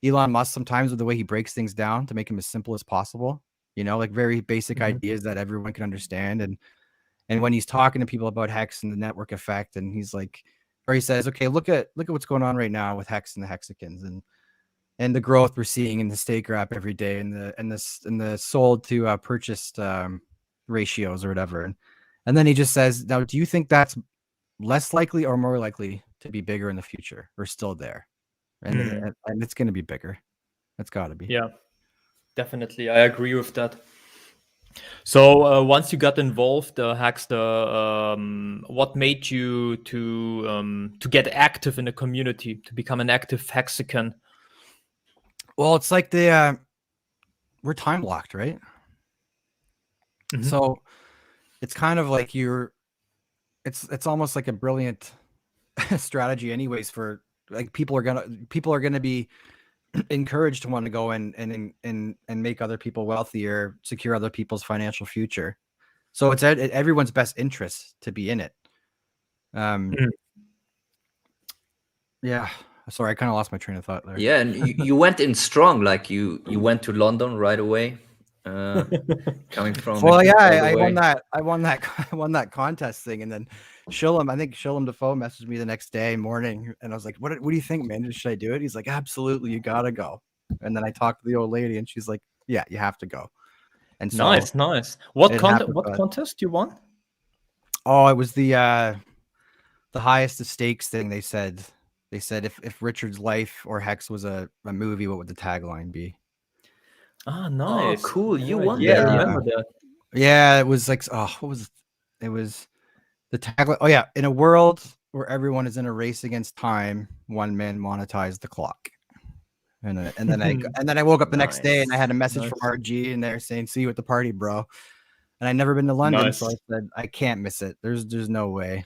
Elon Musk sometimes with the way he breaks things down to make them as simple as possible. You know, like very basic Mhm. ideas that everyone can understand. And when he's talking to people about Hex and the network effect, and he's like, or he says, okay, look at what's going on right now with Hex and the Hexicans, and the growth we're seeing in the stake wrap every day, and the sold to purchased ratios or whatever. And then he just says, now, do you think that's less likely or more likely to be bigger in the future, or still there? And Mm. and it's going to be bigger. It's got to be. Yeah, definitely. I agree with that. So once you got involved, Hackster, what made you to get active in the community, to become an active Hexican? Well, it's like we're time locked, right? Mhm. So it's kind of like it's almost like a brilliant strategy anyways, for like people are gonna be encouraged to want to go and make other people wealthier, secure other people's financial future. So it's everyone's best interest to be in it. Mm. Yeah. Sorry, I kind of lost my train of thought there. Yeah, and you went in strong. Like you went to London right away. Coming from Well, yeah, all the I won way. that. I won that contest thing, and then I think Shillem Defoe messaged me the next day morning, and I was like, "What do you think, man? Should I do it?" He's like, "Absolutely, you gotta go." And then I talked to the old lady, and she's like, "Yeah, you have to go." And so Nice, nice. What it happened. What But contest you won? oh, it was the highest of stakes thing. They said if Richard's life or Hex was a movie, what would the tagline be? Ah, Oh, nice. cool! You All right. won Yeah, I that. Yeah. remember that. Yeah, it was like, oh, what was it? It was the tagline. Oh yeah, in a world where everyone is in a race against time, one man monetized the clock. And then I woke up the next day and I Nice. had a message from Nice, RG and they're saying, "See you at the party, bro." And I'd never been to London, so I nice. said, I can't miss it. There's no way.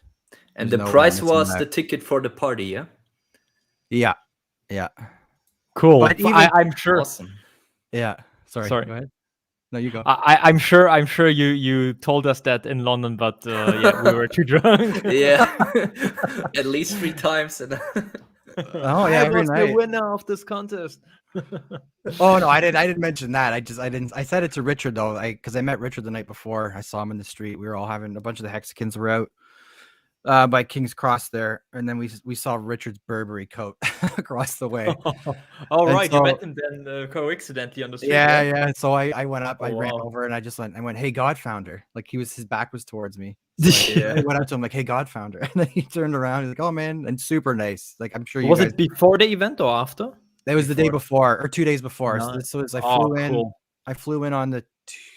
And There's the no way I'm prize missing was that. the ticket for the party. Yeah. Yeah, yeah. Cool. But even I'm sure. Awesome. yeah. Sorry, Sorry. go ahead. No, you go. I'm sure. I'm sure you told us that in London, but yeah, we were too drunk. Yeah. At least 3 times. And Oh yeah, I every was the night. winner of this contest. Oh no, I didn't mention that. I said it to Richard though. Because I met Richard the night before. I saw him in the street. We were all having a bunch of the Hexicans were out by King's Cross there, and then we saw Richard's Burberry coat across the way. All And right, you so met him then coincidentally on the street, yeah, yeah? yeah. So I went up, I Oh ran wow. over, and I went, "Hey, Godfounder!" Like his back was towards me. So I yeah. went up to him like, "Hey, Godfounder," and then he turned around. He's like, "Oh man," and super nice. Like I'm sure you Was guys. it before the event or after? That was the day Before. before or 2 days before. So No. this was Oh, cool. I flew in on the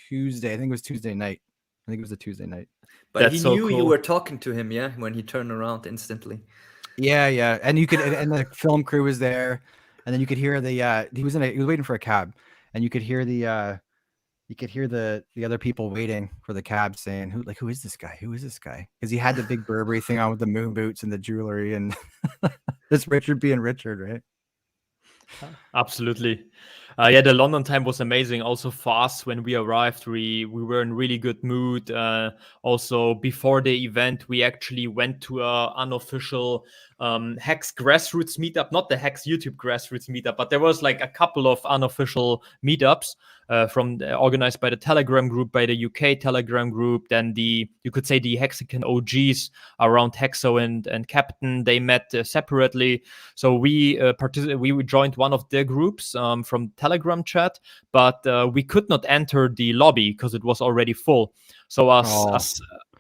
Tuesday. I think it was Tuesday night. I think it was a Tuesday night. But he That's so knew you were cool. talking to him, yeah, when he turned around instantly. Yeah, yeah. And you could and the film crew was there, and then you could hear he was waiting for a cab, and you could hear the other people waiting for the cab saying, who is this guy? Who is this guy? Because he had the big Burberry thing on with the moon boots and the jewelry, and this Richard being Richard, right? Absolutely. Yeah, the London time was amazing. Also fast when we arrived, we were in really good mood. Also before the event, we actually went to a unofficial Hex Grassroots meetup, not the Hex YouTube Grassroots meetup, but there was like a couple of unofficial meetups. organized by the Telegram group, by the UK Telegram group. Then you could say the Hexagon OGs around Hexo and Captain, they met separately. So we joined one of their groups from Telegram chat, but we could not enter the lobby because it was already full. So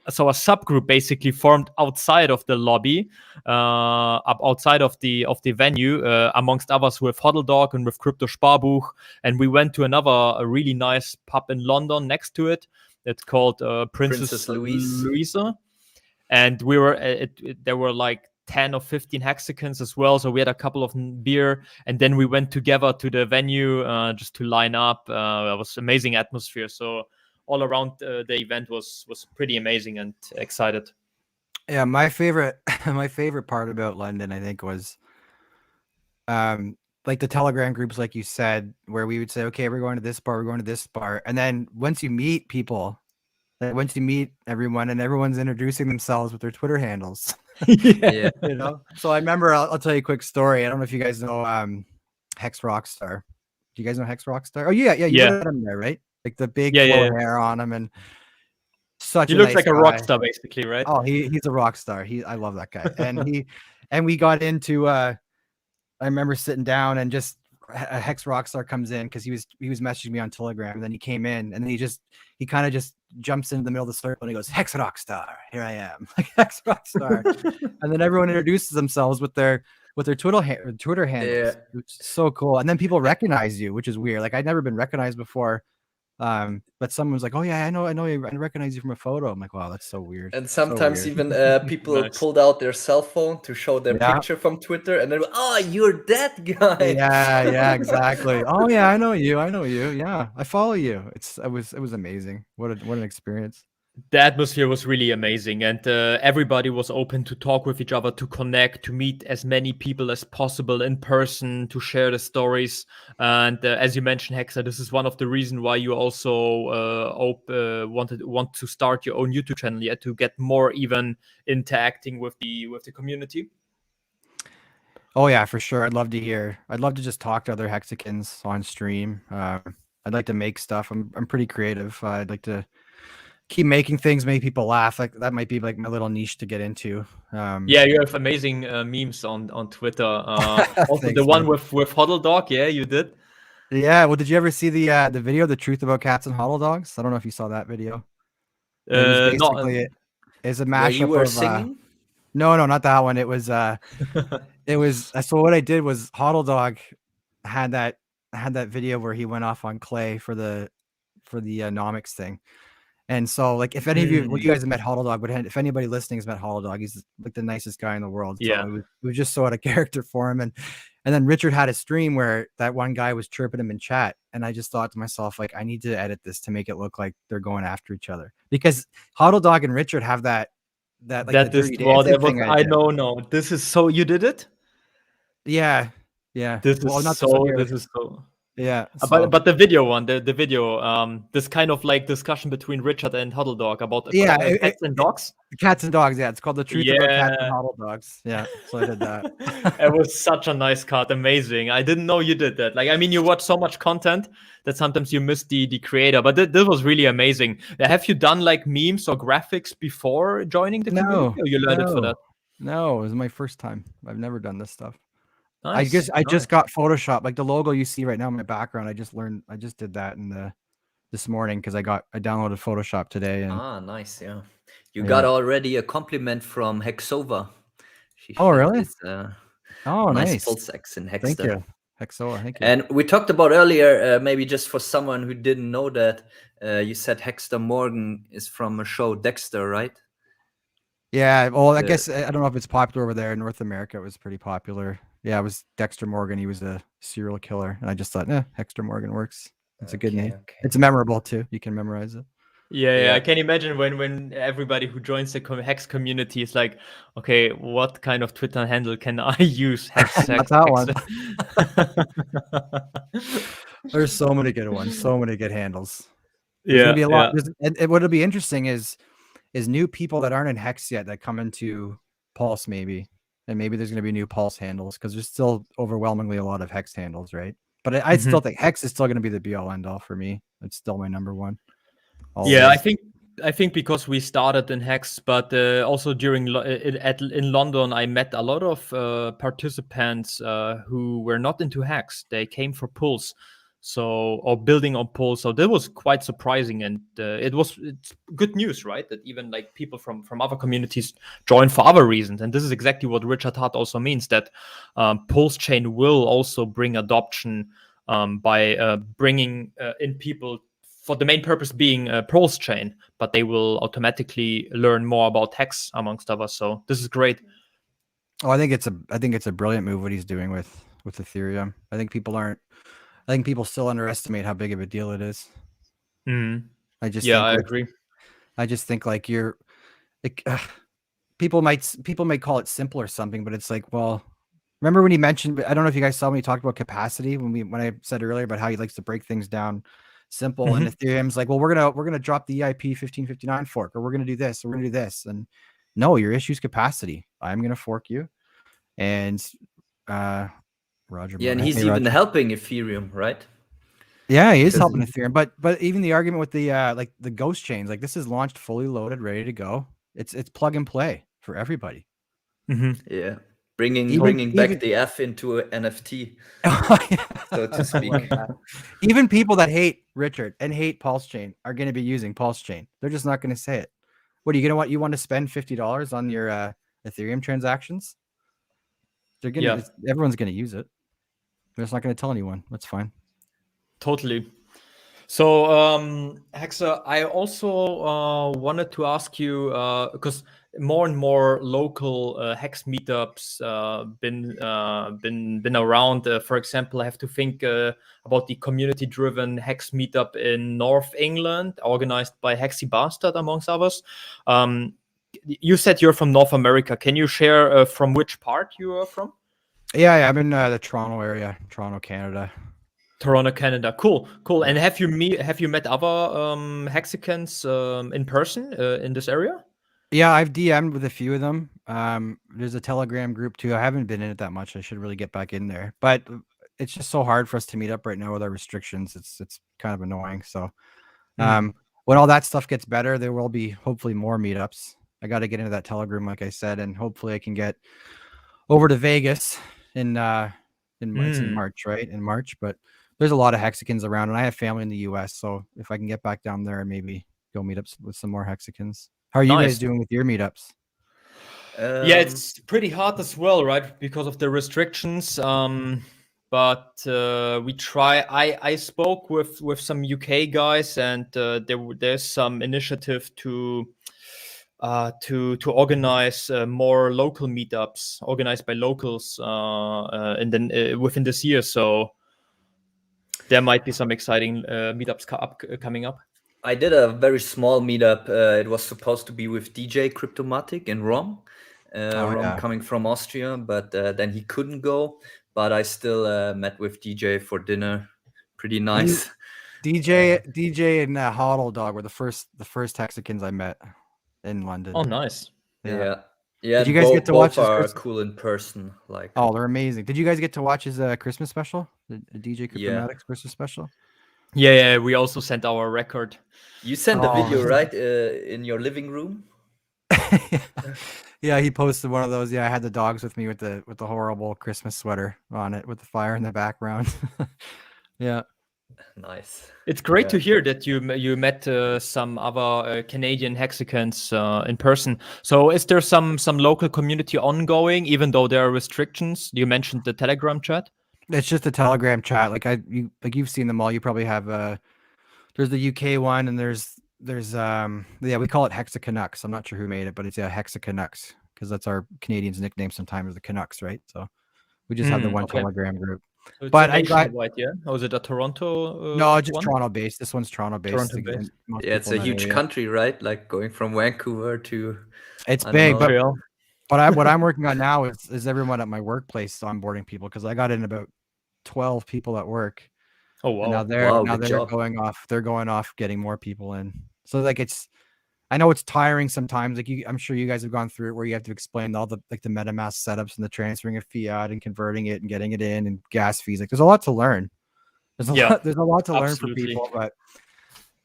so a subgroup basically formed outside of the lobby, outside of the venue, amongst others with Hodldog and with Crypto Sparbuch. And we went to a really nice pub in London next to it. It's called Princess Louisa. And we were there were like 10 or 15 hexagons as well. So we had a couple of beer, and then we went together to the venue just to line up. It was amazing atmosphere. So all around the event was pretty amazing and excited. Yeah, my favorite part about London, I think, was like the Telegram groups, like you said, where we would say, okay, we're going to this bar, we're going to this bar. And then once you meet people, once you meet everyone and everyone's introducing themselves with their Twitter handles. Yeah. You know? So I remember, I'll tell you a quick story. I don't know if you guys know Hex Rockstar. Do you guys know Hex Rockstar? Oh, yeah. You met him there, right? Like the big hair on him, and he looks like a rock star, basically, right? Oh, he's a rock star. I love that guy. And we got into I remember sitting down, and just a Hex Rockstar comes in because he was messaging me on Telegram, and then he came in, and then he kind of just jumps into the middle of the circle, and he goes, Hex Rockstar, here I am. Like Hex Rockstar. And then everyone introduces themselves with their Twitter handles. Yeah. Which is so cool. And then people recognize you, which is weird. Like I'd never been recognized before. But someone was like, "Oh yeah, I know you. I recognize you from a photo." I'm like, "Wow, that's so weird." And sometimes even people Nice. pulled out their cell phone to show their picture from Twitter, and then, oh, you're that guy. Yeah, exactly. Oh yeah, I know you. Yeah, I follow you. It was amazing. What an experience. The atmosphere was really amazing, and everybody was open to talk with each other, to connect, to meet as many people as possible in person, to share the stories. And as you mentioned, Hexer, this is one of the reasons why you also want to start your own YouTube channel, to get more even interacting with the community. Oh yeah, for sure. I'd love to just talk to other Hexicans on stream. I'd like to make stuff. I'm pretty creative. I'd like to keep making things, make people laugh. Like that might be like my little niche to get into. Yeah, you have amazing memes on Twitter. Also Thanks, the one man. with Hodldog. Yeah, you did. Yeah. Well, did you ever see the video, The Truth About Cats and Hodl Dogs? I don't know if you saw that video. It was basically it's a mashup Where you were of singing? no, not that one. It was so what I did was Hodl Dog had that video where he went off on Clay for the nomics thing. And so, like, if any of you, you guys have met Hodl Dog, but if anybody listening has met Hodl Dog, he's like the nicest guy in the world. So Yeah. it was just so out of character for him. And then Richard had a stream where that one guy was chirping him in chat. And I just thought to myself, like, I need to edit this to make it look like they're going after each other, because Hodl Dog and Richard have that like the Dirty Dancing thing I know. This is so, you did it? Yeah. This is so. Yeah. But the video one, the video, this kind of like discussion between Richard and Hodl Dog about cats and dogs. Cats and dogs. Yeah, it's called The Truth About Cats and Hodl Dogs. Yeah, so I did that. It was such a nice cut, amazing. I didn't know you did that. Like, I mean, you watch so much content that sometimes you miss the creator, but this was really amazing. Have you done like memes or graphics before joining the community, or you learned it for that? No, it was my first time. I've never done this stuff. Nice. I just got Photoshop, like the logo you see right now in my background. I just did that this morning because I downloaded Photoshop today. And nice. Yeah, you got already a compliment from Hexova. Oh really? This, oh nice pulse X in Hexter. Thank you, Hexova. Thank you. And we talked about earlier, maybe just for someone who didn't know that, you said Hexter Morgan is from a show Dexter, right? Yeah. Well, I guess I don't know if it's popular over there in North America. It was pretty popular. Yeah, it was Dexter Morgan. He was a serial killer, and I just thought, Hexter Morgan works. It's a good name. Okay. It's memorable too. You can memorize it. Yeah. I can imagine when everybody who joins the Hex community is like, okay, what kind of Twitter handle can I use? Hex, Not that one. There's so many good ones, so many good handles. There's gonna be a lot. And what'll be interesting is new people that aren't in Hex yet that come into Pulse maybe. And maybe there's going to be new Pulse handles because there's still overwhelmingly a lot of Hex handles, right? But I still think Hex is still going to be the be all end all for me. It's still my number one. Always. Yeah, I think because we started in Hex, but also during in London, I met a lot of participants who were not into Hex. They came for Pulse, or building on Pulse. So that was quite surprising, and it's good news, right? That even like people from other communities join for other reasons, and this is exactly what Richard Hart also means, that Pulse chain will also bring adoption by bringing in people for the main purpose being a Pulse chain, but they will automatically learn more about Hex amongst others. So this is great. Oh, I think it's a brilliant move what he's doing with Ethereum. I think people still underestimate how big of a deal it is. I agree. I just think like people may call it simple or something, but it's like, well, remember when he mentioned, I don't know if you guys saw when he talked about capacity when I said earlier about how he likes to break things down simple, and Ethereum's like, well, we're gonna drop the EIP 1559 fork, or we're gonna do this, or we're gonna do this, and no, your issue is capacity. I'm gonna fork you, and Roger. Yeah, and he's even helping Ethereum, right? Yeah, he is helping Ethereum, but even the argument with the like the ghost chains, like this is launched fully loaded, ready to go. It's plug and play for everybody. Yeah, bringing back the F into an NFT, so to speak. Even people that hate Richard and hate Pulse Chain are going to be using Pulse Chain. They're just not going to say it. What are you going to want to spend $50 on your Ethereum transactions? Everyone's going to use it. They're just not going to tell anyone. That's fine. Totally. So, Hexer, I also wanted to ask you, because more and more local Hex meetups been around. For example, I have to think about the community-driven Hex meetup in North England, organized by Hexy Bastard, amongst others. You said you're from North America. Can you share from which part you are from? Yeah, I'm in the Toronto area, Toronto, Canada. Toronto, Canada. Cool. And have you met other Hexicans in person in this area? Yeah, I've DM'd with a few of them. There's a Telegram group too. I haven't been in it that much. I should really get back in there, but it's just so hard for us to meet up right now with our restrictions. It's kind of annoying. So, when all that stuff gets better, there will be hopefully more meetups. I got to get into that Telegram, like I said, and hopefully I can get over to Vegas in March, right? In March, but there's a lot of Hexicans around, and I have family in the US, so if I can get back down there and maybe go meet up with some more Hexicans. How are you guys doing with your meetups? Yeah, it's pretty hard as well, right? Because of the restrictions. But we try. I spoke with some UK guys, and there's some initiative to organize more local meetups organized by locals within this year. So there might be some exciting meetups coming up. I did a very small meetup. It was supposed to be with DJ Cryptomatic in Rom. Rom coming from Austria, but then he couldn't go. But I still met with DJ for dinner. Pretty nice. DJ and Hodl Dog were the first Hexicans I met in London. Oh, nice. Yeah. Did you guys get to watch? Are cool in person. Like, oh, they're amazing. Did you guys get to watch his Christmas special? The DJ Cryptomatic's Christmas special? Yeah, we also sent our record. You sent a video, right, in your living room? Yeah, he posted one of those. Yeah, I had the dogs with me with the horrible Christmas sweater on it with the fire in the background. Yeah. Nice. It's great to hear that you met some other Canadian Hexicans in person. So is there some local community ongoing, even though there are restrictions? You mentioned the Telegram chat. It's just a Telegram chat. Like you've seen them all. You probably have there's the UK one, and there's we call it Hexa Canucks. I'm not sure who made it, but it's Hexa Canucks because that's our Canadians' nickname sometimes, the Canucks, right? So we just have the one Telegram group. So but nationwide, yeah? Or is it a Toronto? No, just Toronto based. This one's Toronto based. Yeah, it's a huge country, right? Like going from Vancouver to. It's big, but what I'm working on now is everyone at my workplace onboarding people, because I got in about 12 people at work. Oh wow! And now they're going off. They're going off getting more people in. So like I know it's tiring sometimes. Like I'm sure you guys have gone through it where you have to explain all the MetaMask setups and the transferring of fiat and converting it and getting it in and gas fees. Like there's a lot to learn. There's a lot to learn for absolutely. people, But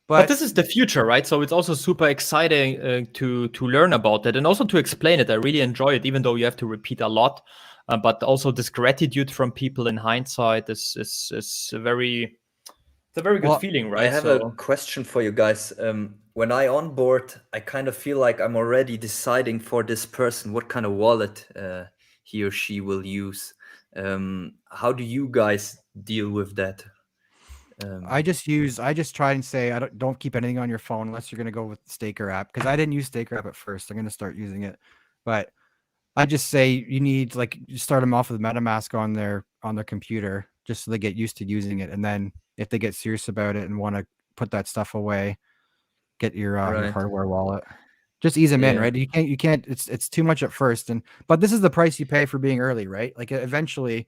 but this is the future, right? So it's also super exciting to learn about it and also to explain it. I really enjoy it, even though you have to repeat a lot. But also this gratitude from people in hindsight is a very good well, feeling, I right? have a question for you guys. When I onboard, I kind of feel like I'm already deciding for this person what kind of wallet he or she will use. How do you guys deal with that? I just try and say don't keep anything on your phone unless you're gonna go with the Staker app, because I didn't use Staker app at first. I'm gonna start using it, but I just say you need, like, you start them off with MetaMask on their computer just so they get used to using it, and then if they get serious about it and want to put that stuff away, get your Right. hardware wallet. Just ease them in, Yeah. right? You can't. It's too much at first, but this is the price you pay for being early, right? Like eventually,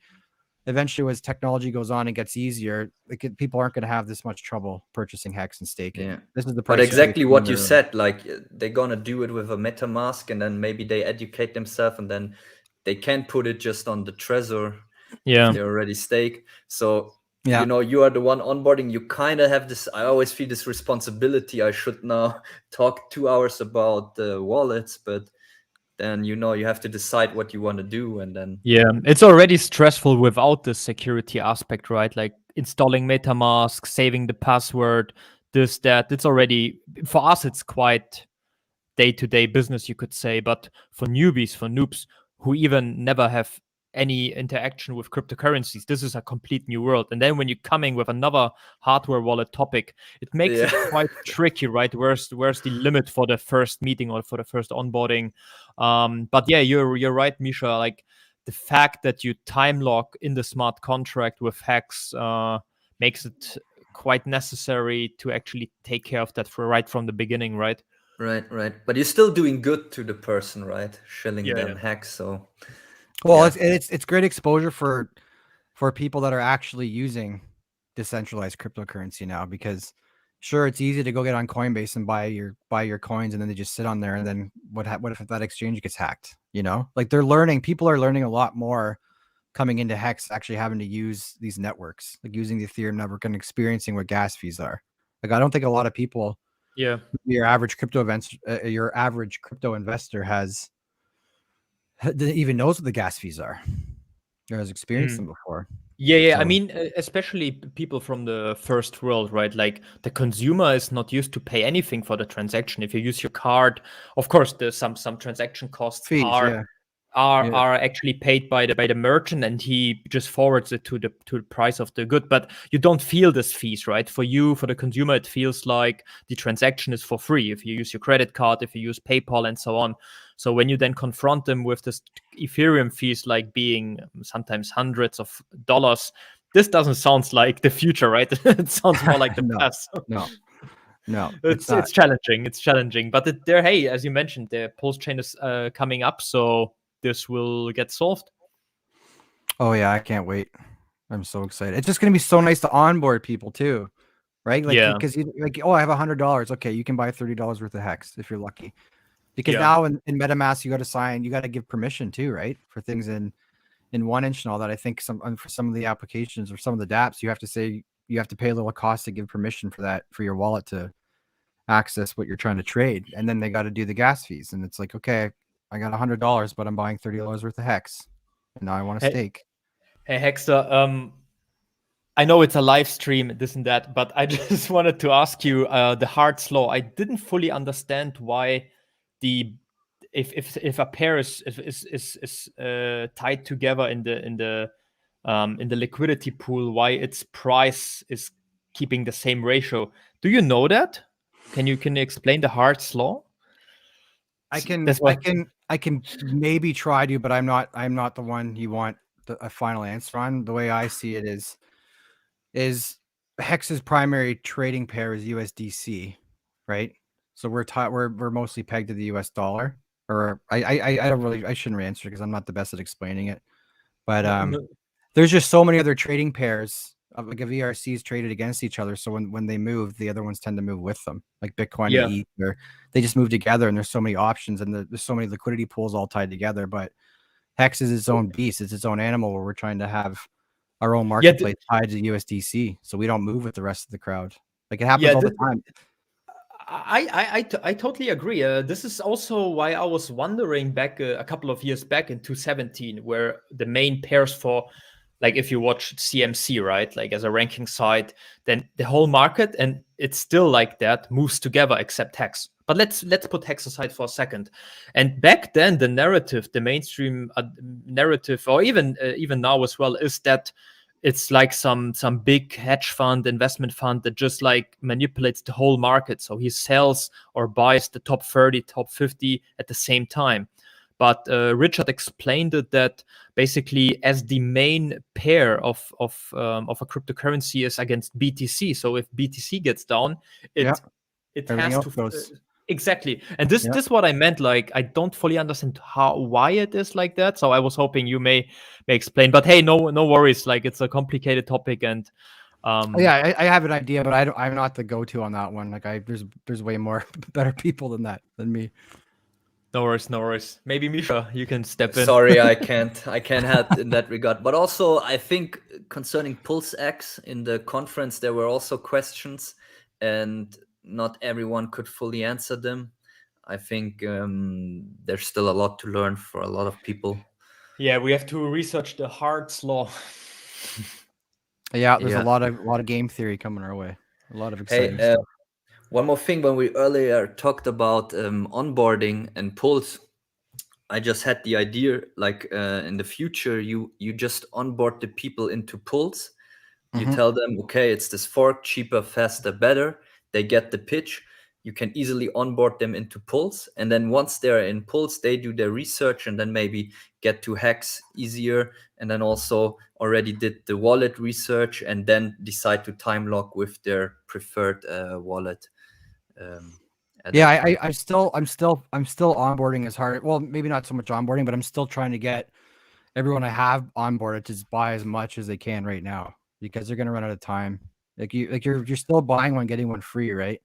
as technology goes on and gets easier, people aren't going to have this much trouble purchasing Hex and staking. Yeah. This is the price. But you pay exactly for what being you early. said, like they're gonna do it with a MetaMask, and then maybe they educate themselves, and then they can put it just on the Trezor if they already stake. So Yeah. you know, you are the one onboarding. You kind of have this. I always feel this responsibility. I should now talk 2 hours about the wallets, but then you know you have to decide what you want to do, and then It's already stressful without the security aspect, right? Like installing MetaMask, saving the password, this, that. It's already, for us, it's quite day-to-day business, you could say. But for newbies, for noobs who even never have any interaction with cryptocurrencies, this is a complete new world. And then when you're coming with another hardware wallet topic, it makes it quite tricky, right? Where's the limit for the first meeting or for the first onboarding? But yeah, you're right, Misha. Like the fact that you time lock in the smart contract with Hex makes it quite necessary to actually take care of that right from the beginning, right? Right. But you're still doing good to the person, right? Shilling them Hex. So well, it's great exposure for people that are actually using decentralized cryptocurrency now, because sure, it's easy to go get on Coinbase and buy your coins, and then they just sit on there, and then what if that exchange gets hacked? You know, like people are learning a lot more coming into Hex, actually having to use these networks, like using the Ethereum network and experiencing what gas fees are. Like, I don't think a lot of people, your average crypto investor even knows what the gas fees are or has experienced them before. Yeah. So, I mean, especially people from the first world, right? Like the consumer is not used to pay anything for the transaction. If you use your card, of course, there's some transaction costs fees, are actually paid by the merchant, and he just forwards it to the price of the good. But you don't feel this fees, right? For the consumer, it feels like the transaction is for free if you use your credit card, if you use PayPal, and so on. So when you then confront them with this Ethereum fees, like being sometimes hundreds of dollars, this doesn't sound like the future, right? It sounds more like the past. No, it's challenging. It's challenging, but hey, as you mentioned, the post chain is coming up, so this will get solved. Oh yeah, I can't wait. I'm so excited. It's just gonna be so nice to onboard people too, right? Like, because oh, I have $100. Okay, you can buy $30 worth of Hex if you're lucky. Because now in MetaMask, you got to give permission too, right? For things in 1inch and all that. I think for some of the applications or some of the dApps, you have to pay a little cost to give permission for that, for your wallet to access what you're trying to trade. And then they got to do the gas fees. And it's like, okay, I got $100, but I'm buying $30 worth of Hex. And now I want to stake. Hey, Hexter, I know it's a live stream, this and that, but I just wanted to ask you the hard slow. I didn't fully understand why if a pair is tied together in the liquidity pool, why its price is keeping the same ratio. Do you know that? Can you explain the Hart's law? I can maybe try to, but I'm not the one you want a final answer on. The way I see it is Hex's primary trading pair is USDC, right? So we're mostly pegged to the US dollar. Or I shouldn't answer because I'm not the best at explaining it. But there's just so many other trading pairs of ERCs traded against each other. So when they move, the other ones tend to move with them, like Bitcoin and ETH, they just move together, and there's so many options, and there's so many liquidity pools all tied together. But Hex is its own beast. It's its own animal, where we're trying to have our own marketplace tied to USDC, so we don't move with the rest of the crowd. Like it happens all the time. I totally agree. This is also why I was wondering back a couple of years back in 2017, where the main pairs for, like, if you watch CMC, right, like as a ranking site, then the whole market, and it's still like that, moves together except Hex. But let's put Hex aside for a second. And back then, the narrative, the mainstream narrative, or even now as well, is that it's like some big hedge fund, investment fund that just like manipulates the whole market. So he sells or buys the top 30, top 50 at the same time. But Richard explained it that basically as the main pair of a cryptocurrency is against BTC. So if BTC gets down, it Everything has else to goes. exactly. And this is what I meant. Like, I don't fully understand why it is like that. So I was hoping you may explain. But hey, no worries. Like, it's a complicated topic, and yeah, I have an idea, but I'm not the go-to on that one. Like there's way more better people than me. No worries. Maybe Misha, you can step in. Sorry, I can't help in that regard. But also, I think concerning Pulse X in the conference, there were also questions, and not everyone could fully answer them. I think there's still a lot to learn for a lot of people. Yeah, we have to research the Hart's law. Yeah, there's a lot of game theory coming our way. A lot of exciting stuff. One more thing, when we earlier talked about onboarding and Pulse, I just had the idea, like in the future, you just onboard the people into Pulse. You tell them, okay, it's this fork, cheaper, faster, better. They get the pitch. You can easily onboard them into Pulse. And then once they're in Pulse, they do their research and then maybe get to Hex easier. And then also already did the wallet research and then decide to time lock with their preferred wallet. Yeah, I'm still onboarding as hard. Well, maybe not so much onboarding, but I'm still trying to get everyone I have onboarded to buy as much as they can right now, because they're gonna run out of time. You're still buying one, getting one free, right?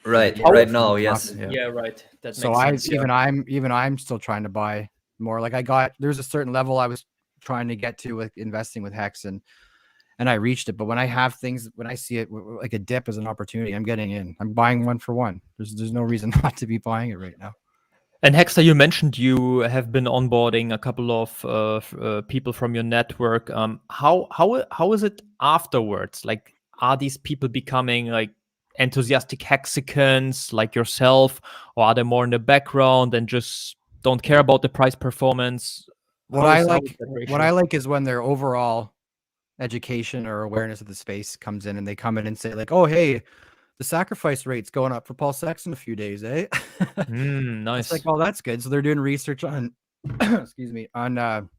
Right. Right now, yes. Yeah, right. That So makes sense. Even I'm still trying to buy more. Like there's a certain level I was trying to get to with investing with Hex, and I reached it. But when I have things, when I see it like a dip as an opportunity, I'm getting in. I'm buying one for one. There's no reason not to be buying it right now. And Hexter, you mentioned you have been onboarding a couple of people from your network. How is it afterwards? Like, are these people becoming like enthusiastic Hexicans like yourself, or are they more in the background and just don't care about the price performance? What I like is when their overall education or awareness of the space comes in, and they come in and say like, "Oh, hey, the sacrifice rate's going up for Pulse X in a few days, eh?" Nice. It's like, oh, that's good. So they're doing research on, excuse me, on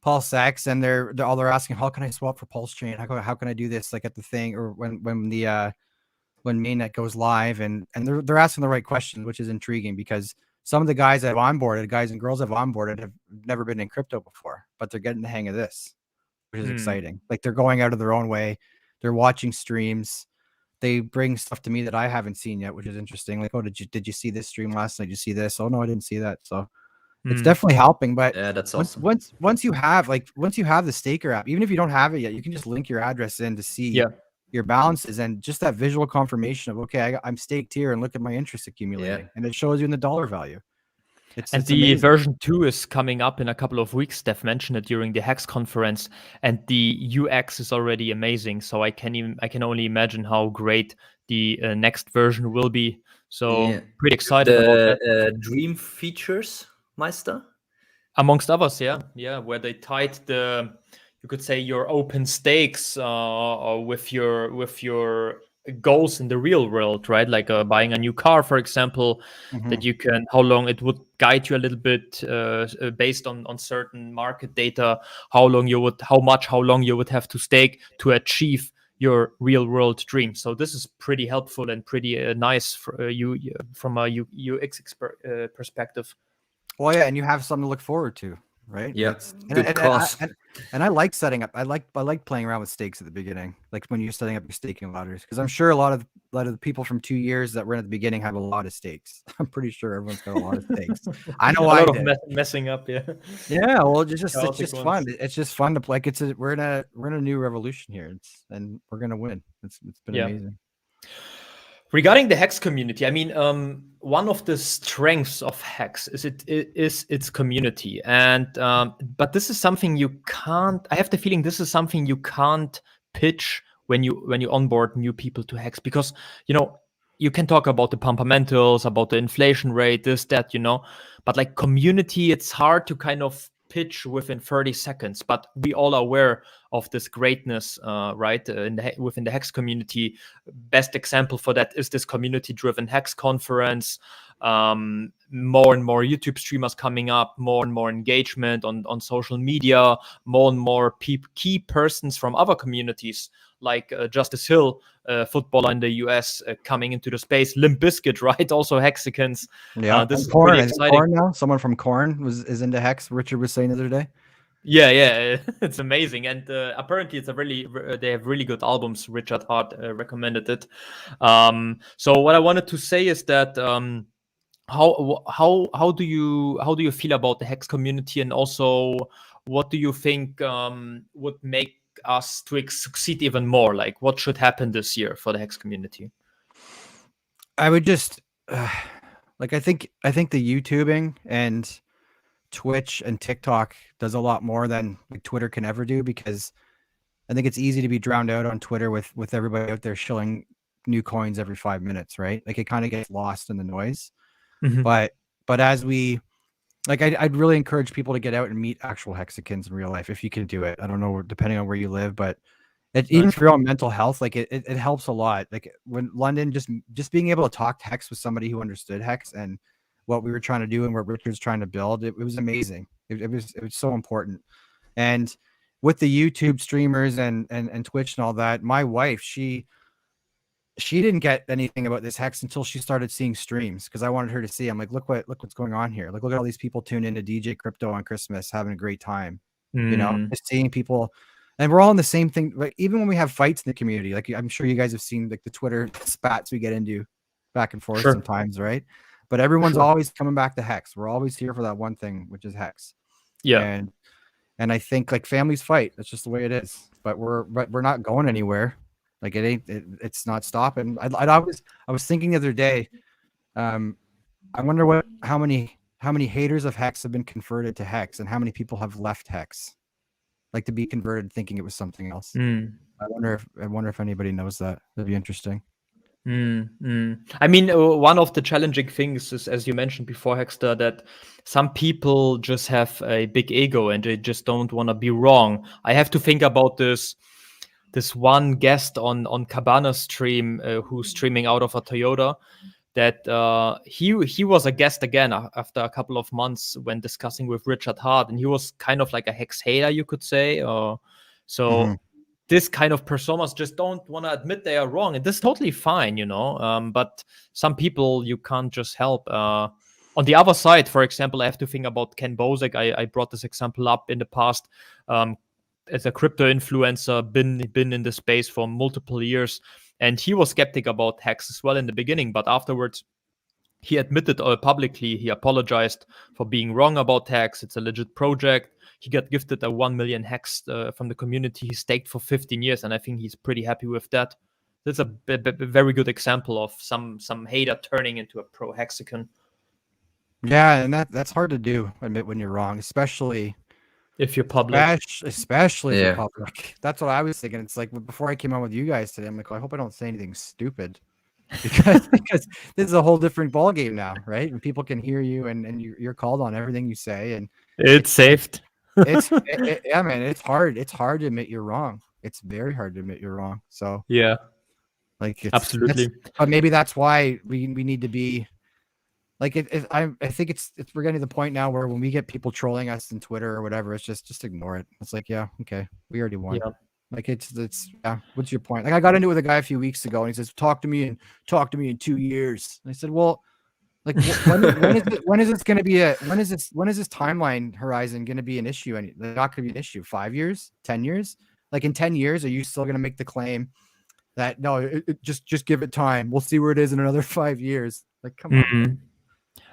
Pulse X, and they're asking, how can I swap for Pulse Chain? How can I do this like at the thing, or when mainnet goes live, and they're asking the right questions, which is intriguing, because some of the guys I've onboarded, guys and girls I've onboarded, have never been in crypto before, but they're getting the hang of this, which is exciting. Like, they're going out of their own way. They're watching streams. They bring stuff to me that I haven't seen yet, which is interesting. Like, oh, did you see this stream last night? Did you see this? Oh no, I didn't see that. So it's definitely helping. But yeah, that's awesome. Once you have the Staker app, even if you don't have it yet, you can just link your address in to see your balances, and just that visual confirmation of, okay, I'm staked here, and look at my interest accumulating, and it shows you in the dollar value. It's the amazing. version 2 is coming up in a couple of weeks. Steph mentioned it during the Hex conference, and the UX is already amazing. So I can only imagine how great the next version will be. So pretty excited about that. Dream features, Meister, amongst others, where they tied you could say your open stakes with your goals in the real world, right? Like buying a new car, for example, that you can, how long it would guide you a little bit based on certain market data, how long you would have to stake to achieve your real world dream. So this is pretty helpful and pretty nice for you from a UX perspective. Well, yeah, and you have something to look forward to. right? Yeah, It's good cause. and I like setting up. I like playing around with stakes at the beginning, like when you're setting up your staking ladders, because I'm sure a lot of the people from 2 years that were in at the beginning have a lot of stakes. I'm pretty sure everyone's got a lot of stakes. I know A I lot of did. messing up, yeah. Yeah, well, it's Chaotic just ones. fun. It's just fun to play. Like we're in a new revolution here. And we're gonna win. It's been Yeah. amazing. Regarding the Hex community, I mean, one of the strengths of Hex is its community, and but this is something you can't. I have the feeling this is something you can't pitch when you onboard new people to Hex, because you can talk about the fundamentals, about the inflation rate, this that, but like community, it's hard to kind of pitch within 30 seconds. But we all are aware of this greatness, right? Within the Hex community. Best example for that is this community-driven Hex conference. More and more YouTube streamers coming up, more and more engagement on social media, more and more key persons from other communities like Justice Hill, footballer in the US, coming into the space. Limp Bizkit, right? Also Hexicans. Yeah, This is Corn, pretty is it exciting. Corn now? Someone from Corn is into Hex. Richard was saying the other day. Yeah, it's amazing, and apparently it's they have really good albums. Richard Hart recommended it. So what I wanted to say is that how do you feel about the Hex community, and also what do you think would make us to succeed even more? Like, what should happen this year for the Hex community? I would just like I think the YouTubing and Twitch and TikTok does a lot more than like Twitter can ever do, because I think it's easy to be drowned out on Twitter with everybody out there shilling new coins every 5 minutes, right? Like it kind of gets lost in the noise. Mhm. But as we like, I'd really encourage people to get out and meet actual Hexicans in real life if you can do it. I don't know, depending on where you live, but even for your own mental health, like it helps a lot. Like when London, just being able to talk to Hex with somebody who understood Hex and what we were trying to do and what Richard's trying to build, it was amazing. It was so important. And with the YouTube streamers and Twitch and all that, my wife, she didn't get anything about this Hex until she started seeing streams, because I wanted her to see. I'm like, look what's going on here. Like, look at all these people tuned into DJ Crypto on Christmas, having a great time. Just seeing people, and we're all in the same thing. Like even when we have fights in the community, like I'm sure you guys have seen like the Twitter spats we get into back and forth sometimes, right? But everyone's always coming back to Hex. We're always here for that one thing, which is Hex. Yeah. And I think like families fight. That's just the way it is. But we're not going anywhere. Like it's not stopping. I was thinking the other day, I wonder how many haters of Hex have been converted to Hex, and how many people have left Hex, like to be converted thinking it was something else. I wonder if anybody knows that. That'd be interesting. I mean, one of the challenging things is, as you mentioned before, Hexter, that some people just have a big ego and they just don't want to be wrong. I have to think about this one guest on Cabana's stream, who's streaming out of a Toyota, that he was a guest again after a couple of months when discussing with Richard Hart, and he was kind of like a Hex hater, you could say. This kind of personas just don't want to admit they are wrong, and this is totally fine, but some people you can't just help. On the other side, for example, I have to think about Ken Bozek. I brought this example up in the past. As a crypto influencer, been in the space for multiple years, and he was skeptic about Hex as well in the beginning, but afterwards he admitted publicly, he apologized for being wrong about Hex. It's a legit project. He got gifted a 1 million Hex from the community. He staked for 15 years, and I think he's pretty happy with that. That's a very good example of some hater turning into a pro Hexican. Yeah, and that's hard to do, admit when you're wrong, especially if you're public. Especially if you're public. That's what I was thinking. It's like before I came on with you guys today, I'm like, I hope I don't say anything stupid. because this is a whole different ball game now, right? And people can hear you, and you're called on everything you say, and it's saved. Yeah, man, it's hard. It's hard to admit you're wrong. It's very hard to admit you're wrong. So yeah, like absolutely. But maybe that's why we need to be like I think it's we're getting to the point now where when we get people trolling us in Twitter or whatever, it's just ignore it. It's like, yeah, okay, we already won. Yeah. Like it's yeah. What's your point? Like I got into it with a guy a few weeks ago, and he says, "Talk to me in 2 years." And I said, "Well, Like when is this going to be when is this timeline horizon going to be an issue? And not going to be an issue. 5 years, 10 years. Like in 10 years, are you still going to make the claim that no, just give it time? We'll see where it is in another 5 years. Like, come on. Mhm.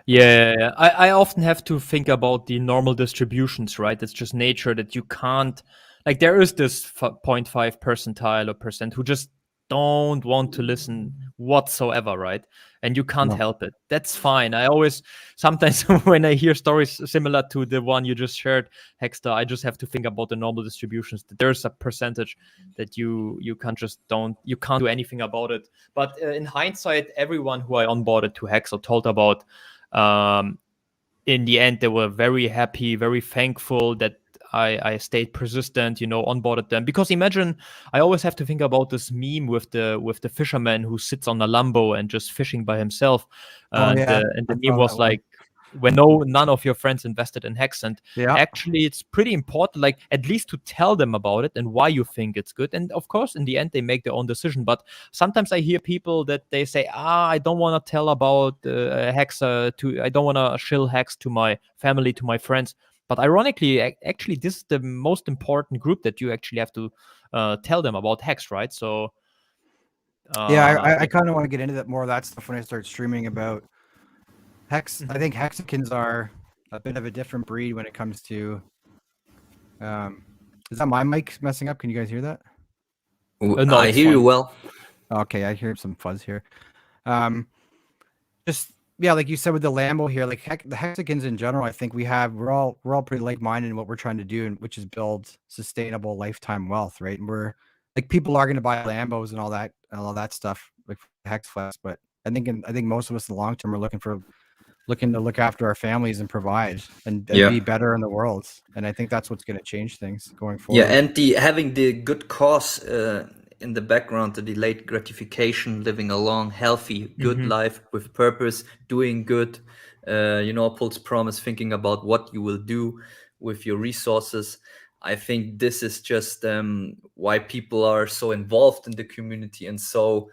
Yeah. I often have to think about the normal distributions, right? It's just nature that you can't, like, there is this 0.5 percentile or percent who just don't want to listen whatsoever, right? And you can't No. help it. That's fine. I always, sometimes when I hear stories similar to the one you just shared, Hexter, I just have to think about the normal distributions. That there's a percentage that you can't you can't do anything about it. But in hindsight, everyone who I onboarded to Hex or told about, in the end, they were very happy, very thankful that I stayed persistent, onboarded them. Because imagine, I always have to think about this meme with the fisherman who sits on a Lambo and just fishing by himself. Oh And yeah, and I the meme saw was that one. like, when none of your friends invested in Hex. And Yeah. actually, it's pretty important, like, at least to tell them about it and why you think it's good. And of course, in the end, they make their own decision. But sometimes I hear people that they say, I don't want to tell about Hex I don't want to shill Hex to my family, to my friends. But ironically, actually, this is the most important group that you actually have to tell them about Hex, right? So Yeah, I kind of want to get into that more of that stuff when I start streaming about Hex. I think Hexicans are a bit of a different breed when it comes to. Is that my mic messing up? Can you guys hear that? no, I it's hear you fine. well. Okay, I hear some fuzz here. Just yeah, like you said with the Lambo here, like the Hexicans in general, I think we're all pretty like-minded in what we're trying to do, and which is build sustainable lifetime wealth, right? And we're like people are going to buy Lambos and all that stuff, like Hex Flex, but I think most of us in the long term are looking to look after our families and provide and Yeah. be better in the world. And I think that's what's going to change things going Yeah, forward. and having the good cause in the background, the delayed gratification, living a long, healthy, good life with purpose, doing good, Paul's promise, thinking about what you will do with your resources. I think this is just why people are so involved in the community and so,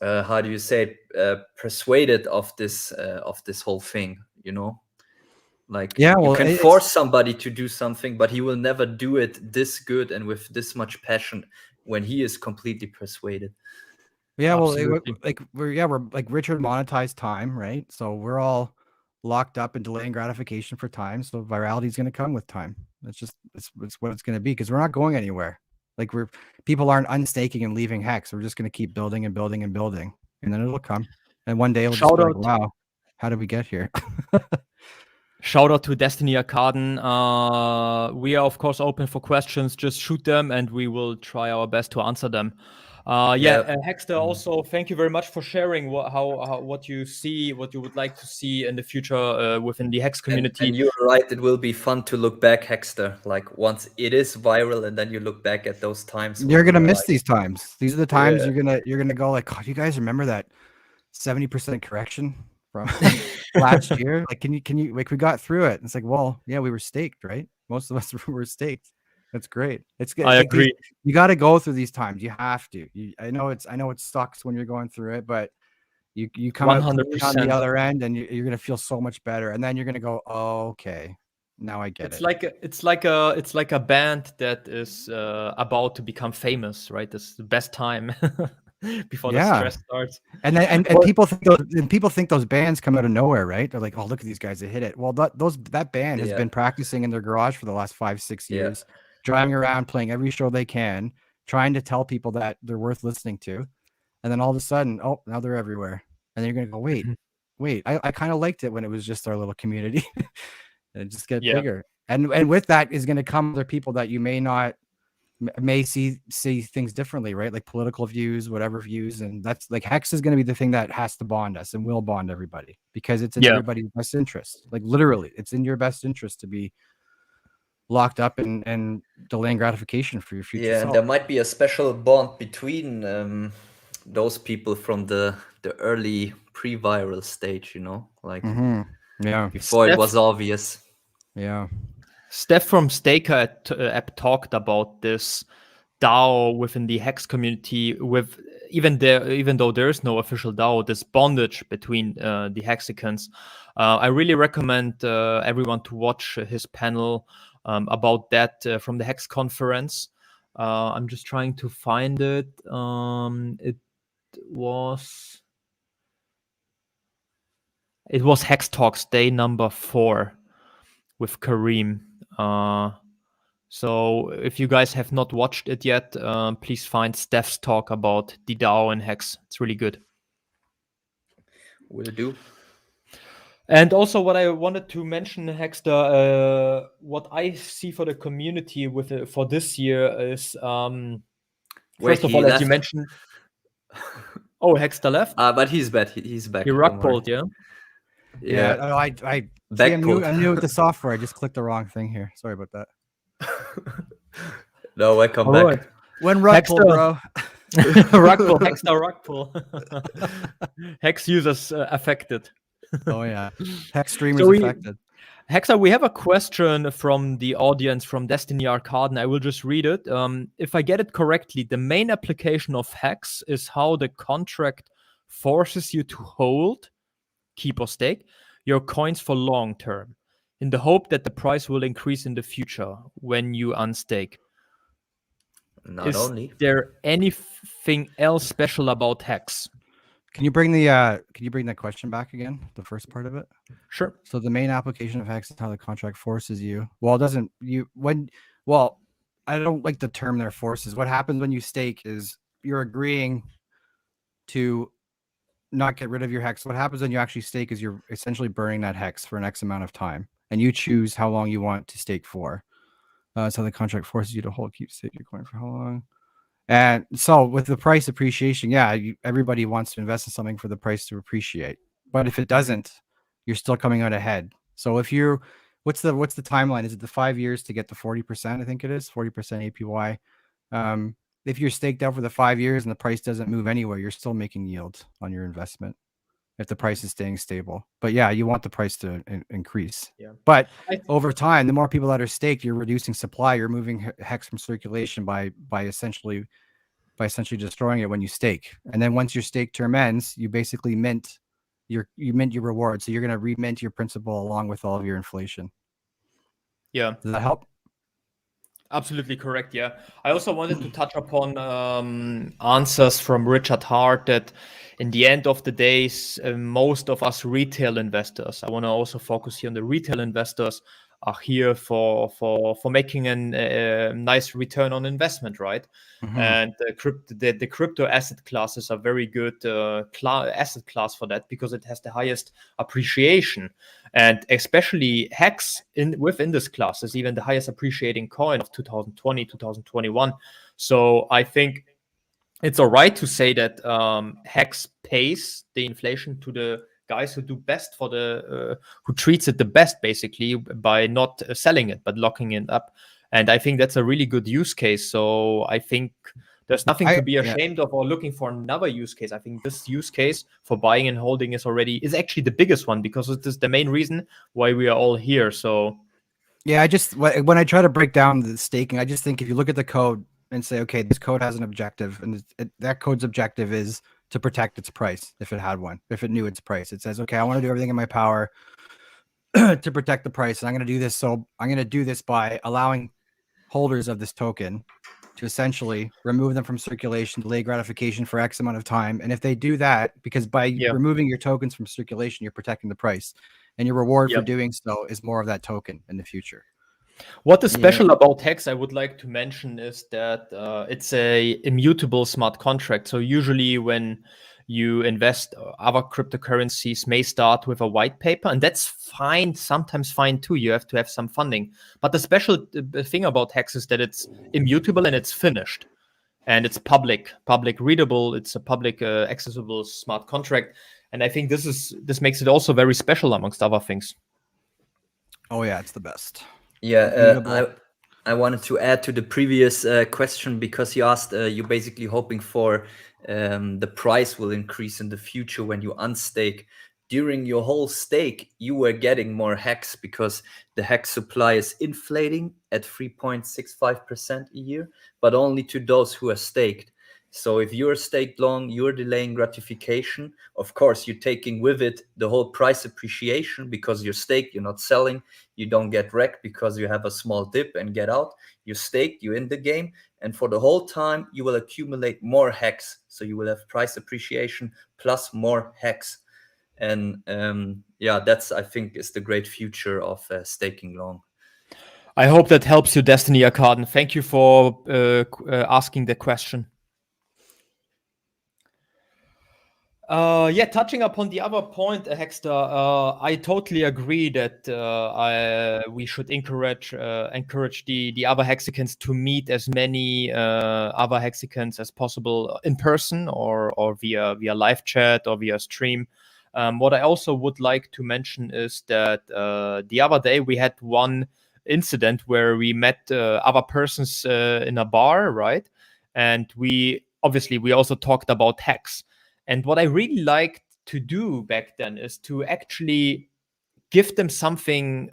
how do you say it, persuaded of this whole thing, Like, Yeah, you well, can force somebody to do something, but he will never do it this good and with this much passion when he is completely persuaded. yeah, well, Absolutely. we're like Richard monetized time, right? So we're all locked up and delaying gratification for time. So virality is going to come with time. It's what it's going to be because we're not going anywhere. Like people aren't unstaking and leaving Hex. We're just going to keep building and building and building, and then it'll come. And one day it'll just Shout be like, out wow, how did we get here? Shout out to Destiny Arcaden. We are, of course, open for questions. Just shoot them and we will try our best to answer them. Hexter, also, thank you very much for sharing what you see, what you would like to see in the future within the Hex community. And you're right, it will be fun to look back, Hexter. Like, once it is viral and then you look back at those times. You're gonna miss like, these times. These are the times Yeah. you're gonna go like, God, you guys remember that 70% correction from last year? Like, can you like we got through it? It's like, well, yeah, we were staked, right? Most of us were staked. That's great. It's good. I Like agree. you got to go through these times. You have to. I know it sucks when you're going through it, but you come out clean on the 100%. other end, and you're gonna feel so much better. And then you're gonna go, oh, okay, now I get It's it. it's like a band that is about to become famous, right? This is the best time before the stress starts. And then and people think those bands come out of nowhere, right? They're like, oh, look at these guys, they hit it. Well, that band has been practicing in their garage for the last 5-6 years, driving around, playing every show they can, trying to tell people that they're worth listening to. And then all of a sudden, oh, now they're everywhere. And then you're gonna go, wait, I kind of liked it when it was just our little community. And it just get bigger. And with that is gonna come other people that you may see things differently, right? Like political views, whatever views. And that's like Hex is going to be the thing that has to bond us and will bond everybody because it's in everybody's best interest. Like literally, it's in your best interest to be locked up and delaying gratification for your future self. And there might be a special bond between those people from the early pre-viral stage, like before it was obvious. Yeah. Steph from Staker app talked about this DAO within the Hex community with even though there is no official DAO, this bondage between the hexicans. I really recommend everyone to watch his panel about that from the Hex conference. I'm just trying to find it. It was Hex Talks day number 4 with Kareem. So if you guys have not watched it yet, please find Steph's talk about the DAO and Hex. It's really good. Will do. And also, what I wanted to mention, Hexter, what I see for the community for this year is, first of all, as you mentioned. Oh, Hexter left. But he's back. He's back. He rug pulled, yeah. Yeah. No, I see, I'm new with the software. I just clicked the wrong thing here. Sorry about that. No, welcome back. Right. When rug pull, bro. Rug pull, Hexter rug pull. Hex users affected. Oh yeah, Hex streamers affected. Hexter, we have a question from the audience from Destiny Arcade, and I will just read it. If I get it correctly, the main application of Hex is how the contract forces you to hold, keep or stake, your coins for long term, in the hope that the price will increase in the future when you unstake. Is there anything else special about Hex? Can you bring that question back again? The first part of it. Sure. So the main application of Hex is how the contract forces you. Well, it doesn't. Well, I don't like the term there, forces. What happens when you stake is you're agreeing to not get rid of your Hex. What happens when you actually stake is you're essentially burning that Hex for an X amount of time, and you choose how long you want to stake for. So the contract forces you to keep stake your coin for how long. And so with the price appreciation, everybody wants to invest in something for the price to appreciate. But if it doesn't, you're still coming out ahead. So if you're, what's the timeline? Is it the 5 years to get to 40%? I think it is 40% APY. If you're staked out for the 5 years and the price doesn't move anywhere, you're still making yield on your investment if the price is staying stable. But yeah, you want the price to increase. Yeah. But over time, the more people that are staked, you're reducing supply. You're moving Hex from circulation by essentially destroying it when you stake. And then once your stake term ends, you basically mint your reward. So you're going to remint your principal along with all of your inflation. Yeah. Does that help? Absolutely correct. Yeah. I also wanted to touch upon answers from Richard Hart that in the end of the days, most of us retail investors, I want to also focus here on the retail investors, are here for making a nice return on investment, right? Mm-hmm. And the crypto asset classes are very good asset class for that because it has the highest appreciation. And especially Hex within this class is even the highest appreciating coin of 2020, 2021. So I think it's all right to say that Hex pays the inflation to the guys who do best for who treats it the best, basically, by not selling it, but locking it up. And I think that's a really good use case. So I think there's nothing to be ashamed of or looking for another use case. I think this use case for buying and holding is actually the biggest one because it is the main reason why we are all here. So yeah, when I try to break down the staking, I just think if you look at the code and say, okay, this code has an objective, and that code's objective is to protect its price if it had one, if it knew its price. It says, okay, I want to do everything in my power to protect the price. And I'm going to do this. So I'm going to do this by allowing holders of this token to essentially remove them from circulation, delay gratification for X amount of time. And if they do that, because by removing your tokens from circulation, you're protecting the price, and your reward for doing so is more of that token in the future. What is special about Hex, I would like to mention, is that it's a immutable smart contract. So usually when you invest, other cryptocurrencies may start with a white paper, and that's fine, sometimes fine too. You have to have some funding. But the special thing about Hex is that it's immutable and it's finished. And it's public readable. It's a public accessible smart contract. And I think this makes it also very special amongst other things. Oh yeah, it's the best. Yeah, I wanted to add to the previous question because you asked, you're basically hoping for the price will increase in the future when you unstake. During your whole stake, you were getting more Hex because the Hex supply is inflating at 3.65% a year, but only to those who are staked. So if you're staked long, you're delaying gratification. Of course, you're taking with it the whole price appreciation because you're staked, you're not selling, you don't get wrecked because you have a small dip and get out. You're staked, you're in the game. And for the whole time, you will accumulate more hex. So you will have price appreciation plus more hex. And yeah, that's, I think, is the great future of staking long. I hope that helps you, Destiny Arcade. Thank you for asking the question. Yeah, touching upon the other point, Hexter, I totally agree that we should encourage the other hexicans to meet as many other hexicans as possible in person or via live chat or via stream. What I also would like to mention is that the other day we had one incident where we met other persons in a bar, right? And we also talked about hex. And what I really liked to do back then is to actually give them something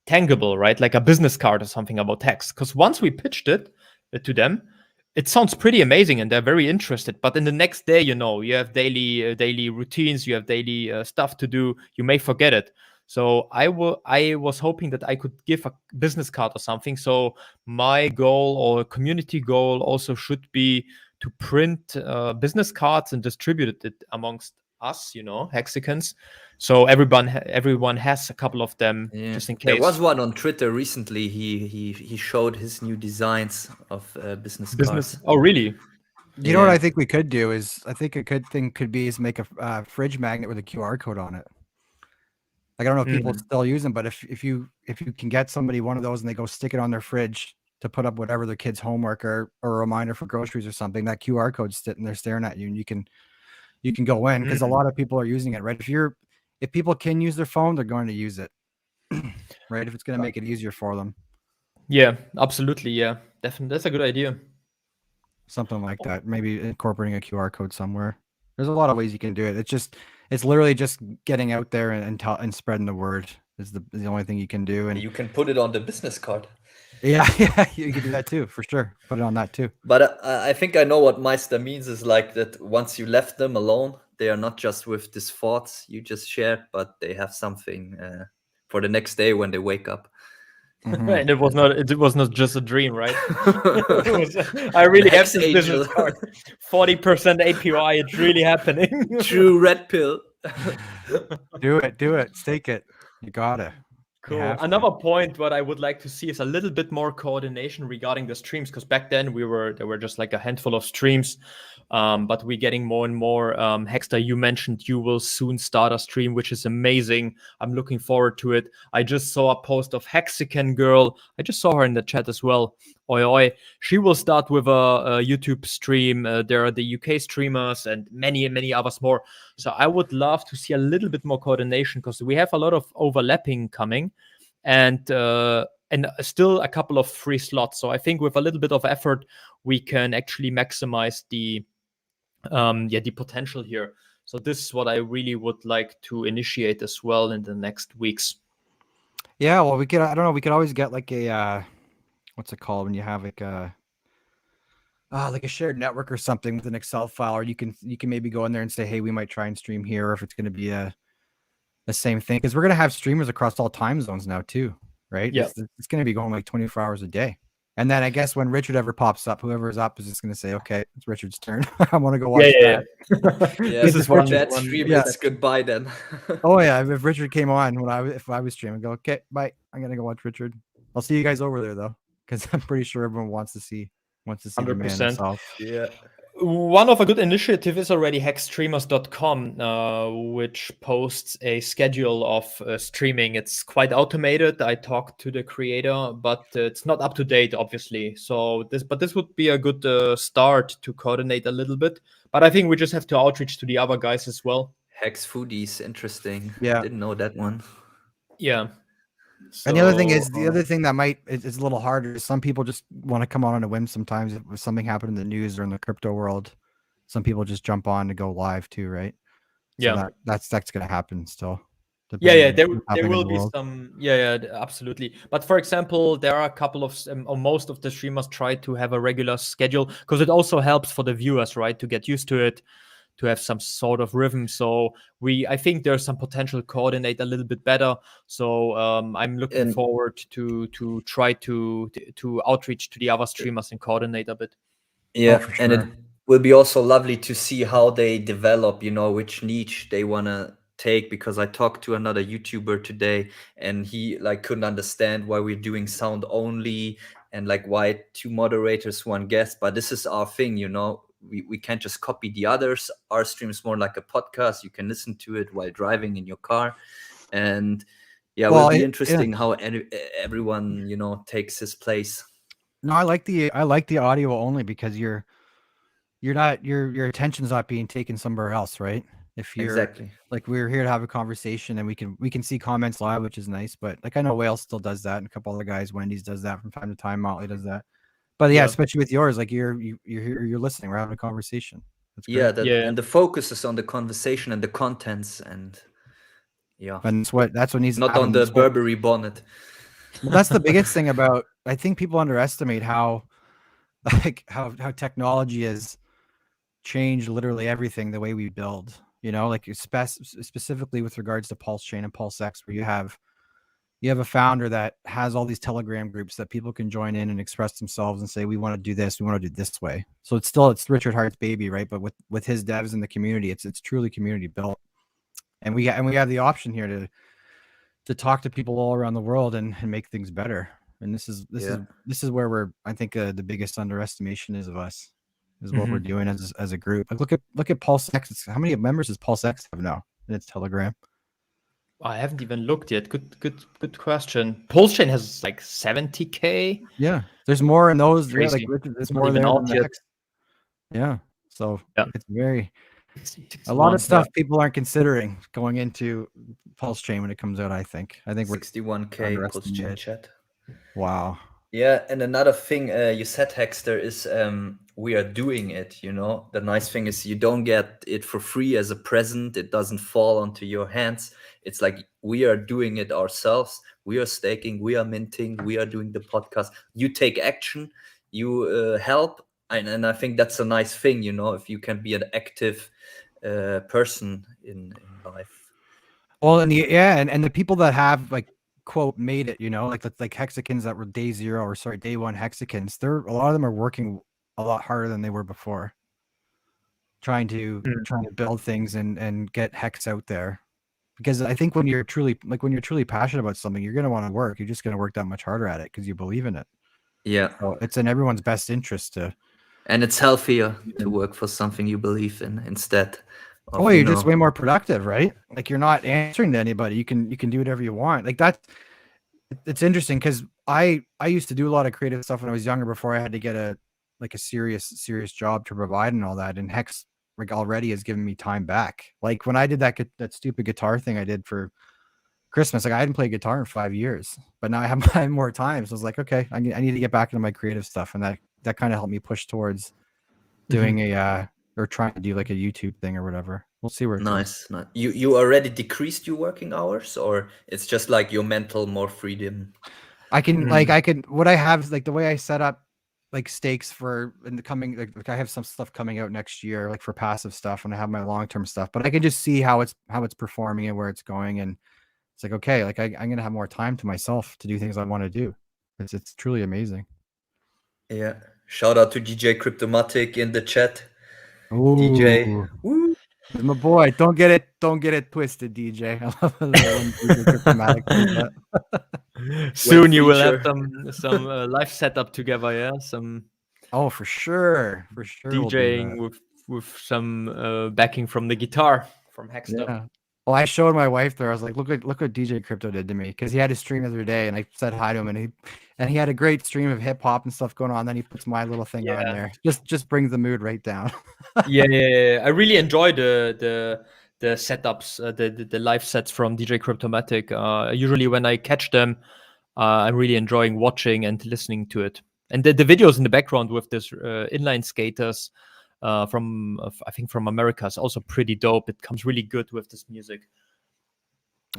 tangible, right? Like a business card or something about Hex. Because once we pitched it to them, it sounds pretty amazing and they're very interested. But in the next day, you have daily routines, you have daily stuff to do. You may forget it. So I was hoping that I could give a business card or something. So my goal or community goal also should be to print business cards and distribute it amongst us, hexicans. So everyone has a couple of them just in case. There was one on Twitter recently. He showed his new designs of business cards. Oh, really? You know what I think we could do is, I think a good thing could be is make a fridge magnet with a QR code on it. Like, I don't know if people still use them, but if you can get somebody one of those and they go stick it on their fridge to put up whatever their kids' homework or a reminder for groceries or something, that QR code's sitting there staring at you, and you can go in, because a lot of people are using it, right? If people can use their phone, they're going to use it, right? If it's going to make it easier for them. Yeah, absolutely. Yeah, definitely. That's a good idea. Something like that. Maybe incorporating a QR code somewhere. There's a lot of ways you can do it. It's literally just getting out there and spreading the word is the only thing you can do. And you can put it on the business card. Yeah, you can do that too, for sure. Put it on that too. But I think I know what Meister means is like that once you left them alone, they are not just with these thoughts you just shared, but they have something for the next day when they wake up. And it was not just a dream, right? I really have this business card. 40% API, it's really happening. True red pill. Do it. Stake it. You gotta. Cool. Another point what I would like to see is a little bit more coordination regarding the streams, because back then there were just like a handful of streams, but we're getting more and more. Hexter, you mentioned you will soon start a stream, which is amazing. I'm looking forward to it. I just saw a post of Hexican Girl. I just saw her in the chat as well. Oi, oi. She will start with a YouTube stream. There are the UK streamers and many, many others more. So I would love to see a little bit more coordination, because we have a lot of overlapping coming, and still a couple of free slots. So I think with a little bit of effort, we can actually maximize the potential here. So this is what I really would like to initiate as well in the next weeks. Yeah, well, we could always get like a what's it called when you have like a shared network or something with an Excel file, or you can maybe go in there and say, hey, we might try and stream here, or if it's going to be the same thing, because we're going to have streamers across all time zones now too, right? Yeah, it's going to be going like 24 hours a day. And then I guess when Richard ever pops up, whoever's up is just going to say, okay, it's Richard's turn. I want to go watch that. Yeah, this is what that stream is. Goodbye then. Oh yeah, if Richard came on if I was streaming, go, okay, bye. I'm going to go watch Richard. I'll see you guys over there though, because I'm pretty sure everyone wants to see 100%. The man himself. Yeah. One of a good initiative is already hexstreamers.com, which posts a schedule of streaming. It's quite automated. I talked to the creator, but it's not up to date, obviously. So this would be a good start to coordinate a little bit. But I think we just have to outreach to the other guys as well. Hex Foodies, interesting. Yeah, didn't know that one. Yeah. So, and the other thing that is a little harder is some people just want to come on a whim sometimes. If something happened in the news or in the crypto world, some people just jump on to go live too, right? So yeah, that's going to happen still. Yeah, depending on there what's happening in will the be world. some. Yeah, absolutely. But for example, there are a couple of or most of the streamers try to have a regular schedule because it also helps for the viewers, right, to get used to it, to have some sort of rhythm. So I think there's some potential to coordinate a little bit better. So I'm looking And forward to try to outreach to the other streamers and coordinate a bit. yeah, for and it sure. will be also lovely to see how they develop, you know, which niche they want to take, because I talked to another YouTuber today and he like couldn't understand why we're doing sound only and like why two moderators, one guest. But this is our thing, you know. We can't just copy the others. Our stream is more like a podcast. You can listen to it while driving in your car. And yeah, it will Well, be yeah. interesting how everyone, you know, takes his place. No, I like the audio only because you're not your attention's not being taken somewhere else, right? If you're Exactly. like, we're here to have a conversation and we can see comments live, which is nice. But like, I know Whale still does that, and a couple other guys, Wendy's does that from time to time, Motley does that. But yeah, Yeah. especially with yours, like you're here, you're listening, we're having a conversation. That's Yeah, great. that Yeah. and the focus is on the conversation and the contents, and yeah, And that's what needs to not on happen. the That's what, Burberry bonnet. well, that's the biggest thing about, I think people underestimate how like how technology has changed literally everything, the way we build, you know, like specifically with regards to Pulse Chain and Pulse X, where you have a founder that has all these Telegram groups that people can join in and express themselves and say, we want to do this, we want to do this way. So it's Richard Hart's baby, right? But with his devs in the community, it's truly community built. And we have the option here to talk to people all around the world and make things better. And this is where I think the biggest underestimation is of us, is what we're doing as a group. Like look at Pulse X. How many members does Pulse X have now in its Telegram? I haven't even looked yet. Good question. Pulse Chain has like 70K. Yeah, there's more in those. Yeah, like Crazy. Richard, there's It's not more even there out than the yet. Hex. Yeah, so Yeah. it's very a 61, lot of stuff yeah. people aren't considering going into Pulse Chain when it comes out. I think we're 61K Pulse Chain underestimated. chat. Wow. Yeah, and another thing you said, Hexter, is we are doing it. You know, the nice thing is you don't get it for free as a present. It doesn't fall onto your hands. It's like we are doing it ourselves. We are staking. We are minting. We are doing the podcast. You take action. You help, and I think that's a nice thing. You know, if you can be an active person in life. Well, and and the people that have like quote made it, you know, like hexicans that were day one hexicans, a lot of them are working a lot harder than they were before, trying to build things and get hex out there. Because I think when you're truly passionate about something, you're gonna want to work. You're just gonna work that much harder at it because you believe in it. Yeah, So it's in everyone's best interest to. and it's healthier to work for something you believe in instead of, Oh, you're just way more productive, right? Like you're not answering to anybody. You can do whatever you want. Like that. It's interesting because I used to do a lot of creative stuff when I was younger before I had to get a serious job to provide and all that. And Hex like already has given me time back. Like when I did that stupid guitar thing I did for Christmas, like I hadn't played guitar in 5 years, but now I have more time. So I was like, okay, I need to get back into my creative stuff, and that kind of helped me push towards doing or trying to do like a YouTube thing or whatever. We'll see where it goes. nice. You already decreased your working hours, or it's just like your mental more freedom? I can what I have, like the way I set up like stakes for in the coming, like I have some stuff coming out next year, like for passive stuff, and I have my long-term stuff, but I can just see how it's performing and where it's going. And it's like, okay, like I'm going to have more time to myself to do things I want to do. It's truly amazing. Yeah. Shout out to DJ Cryptomatic in the chat. Ooh. DJ. Woo. He's my boy. Don't get it twisted, DJ. I love it when DJ Cryptomatic does that. Soon you will have some live setup together, yeah. Some for sure, DJing with some backing from the guitar from Hexter. Yeah. Well, I showed my wife there. I was like, look what DJ Crypto did to me, because he had his stream the other day, and I said hi to him, and he had a great stream of hip hop and stuff going on. Then he puts my little thing on there. Just brings the mood right down. yeah. I really enjoy the setups, the live sets from DJ Cryptomatic. Usually when I catch them, I'm really enjoying watching and listening to it. And the videos in the background with this inline skaters from I think from America is also pretty dope. It comes really good with this music.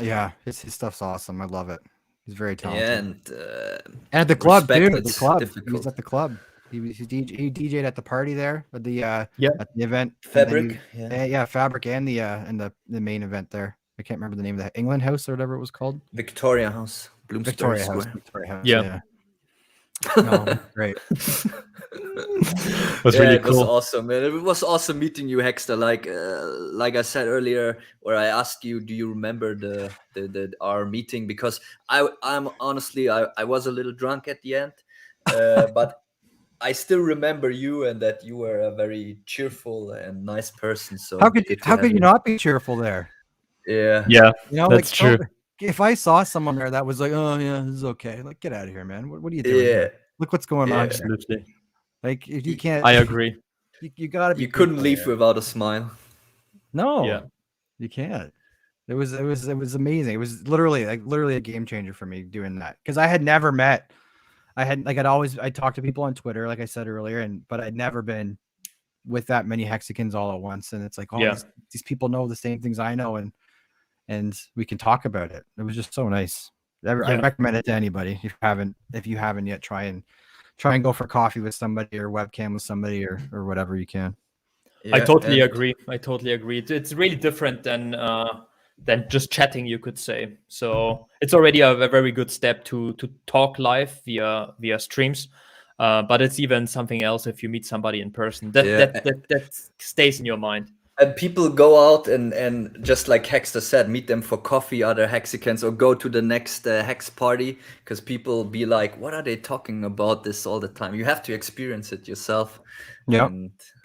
Yeah, his stuff's awesome. I love it. He's very Yeah, talented. and And at the club too. respect, The it's club. He was difficult. at the club. He DJ'd at the party there at the Yeah. event, and then Fabric, yeah. yeah, Fabric and the main event there. I can't remember the name of that, England House or whatever it was called. Victoria House, Bloomsbury Victoria House. Square. Victoria House. Yeah. Yeah. No, great. Was Yeah, really it was cool. awesome, man. It was awesome meeting you, Hexter. Like I said earlier, where I asked you, do you remember the our meeting? Because I'm honestly, I was a little drunk at the end, but I still remember you and that you were a very cheerful and nice person. So good to How have could you you. not be cheerful there? Yeah, Yeah, You know, that's true. if I saw someone there that was like, oh yeah, this is okay, like get out of here, man. What are you doing yeah, here? Look what's going on yeah. here. Absolutely. Like if you You, can't, I agree. you got to be you couldn't people leave there. without a smile. No, Yeah. you can't. It was amazing. It was literally a game changer for me doing that because I had never met. I talked to people on Twitter, like I said earlier, but I'd never been with that many Hexicans all at once. And it's like, oh, Yeah. these people know the same things I know, and we can talk about it. It was just so nice. I Yeah. recommend it to anybody if you haven't yet. Try and go for coffee with somebody or webcam with somebody or whatever you can. I Yeah, totally and agree. I totally agree. It's really different than just chatting, you could say. So it's already a very good step to talk live via streams. But it's even something else if you meet somebody in person. yeah, That stays in your mind. and people go out and just like Hexter said, meet them for coffee, other Hexicans, or go to the next Hex party because people be like, "What are they talking about this all the time?" You have to experience it yourself. Yeah.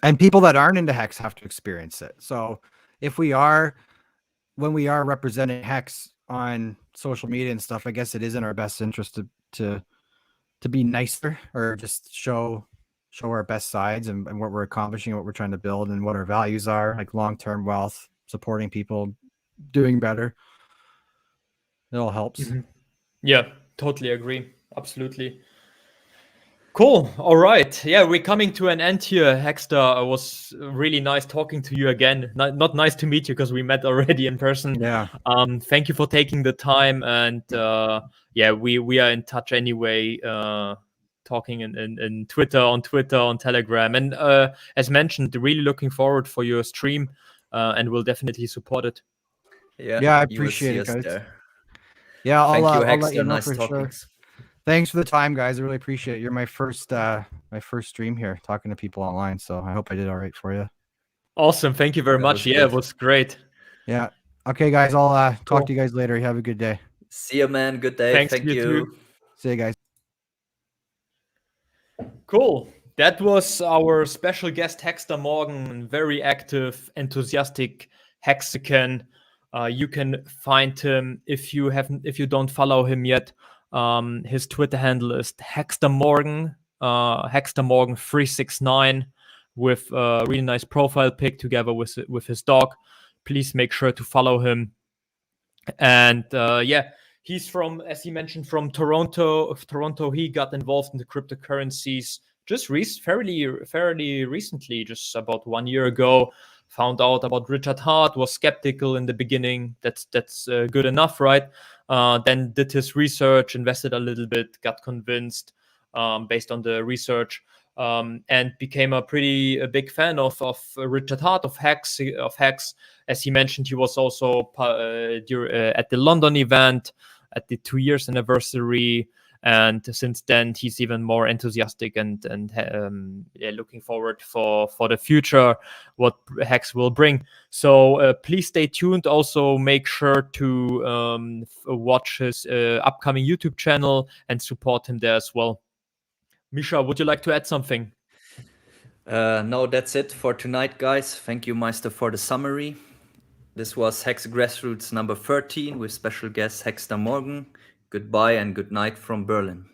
And people that aren't into Hex have to experience it. So when we are representing Hex on social media and stuff, I guess it is in our best interest to be nicer or just show our best sides and what we're accomplishing, what we're trying to build, and what our values are, like long-term wealth, supporting people, doing better. It all helps. Mhm. Yeah, totally agree. Absolutely. Cool. All right. Yeah, we're coming to an end here, Hexter. It was really nice talking to you again. Not nice to meet you because we met already in person. Yeah. Thank you for taking the time, and yeah, we are in touch anyway. Talking in Twitter, on Telegram, and as mentioned, really looking forward for your stream, and we'll definitely support it. Yeah, I you will appreciate see it, us guys. there. Yeah, Thank you, I'll let you Hexter. know Nice for talking. sure. Thanks for the time, guys. I really appreciate it. You're my first stream here, talking to people online. So I hope I did all right for you. Awesome. Thank you very That much. was Yeah, good. it was great. Yeah. Okay, guys. I'll Cool. talk to you guys later. You have a good day. See you, man. Good day. Thanks, Thank you you. too. See you guys. Cool. That was our special guest, Hexter Morgan, very active, enthusiastic Hexican. You can find him if you don't follow him yet. His Twitter handle is Hexter Morgan, Hexter Morgan 369, with a really nice profile pic together with his dog. Please make sure to follow him. And yeah, he's from, as he mentioned, from Toronto. Of Toronto, he got involved in the cryptocurrencies just fairly recently, just about 1 year ago. Found out about Richard Hart, was skeptical in the beginning. That's good enough, right? Then did his research, invested a little bit, got convinced based on the research, and became a big fan of Richard Hart, of Hex. As he mentioned, he was also at the London event at the 2 years anniversary, and since then he's even more enthusiastic and yeah, looking forward for the future, what Hex will bring. So please stay tuned. Also, make sure to watch his upcoming YouTube channel and support him there as well. Misha, would you like to add something? No, that's it for tonight, guys. Thank you, Meister, for the summary. This was Hex Grassroots number 13 with special guest Hexter Morgan. Goodbye and good night from Berlin.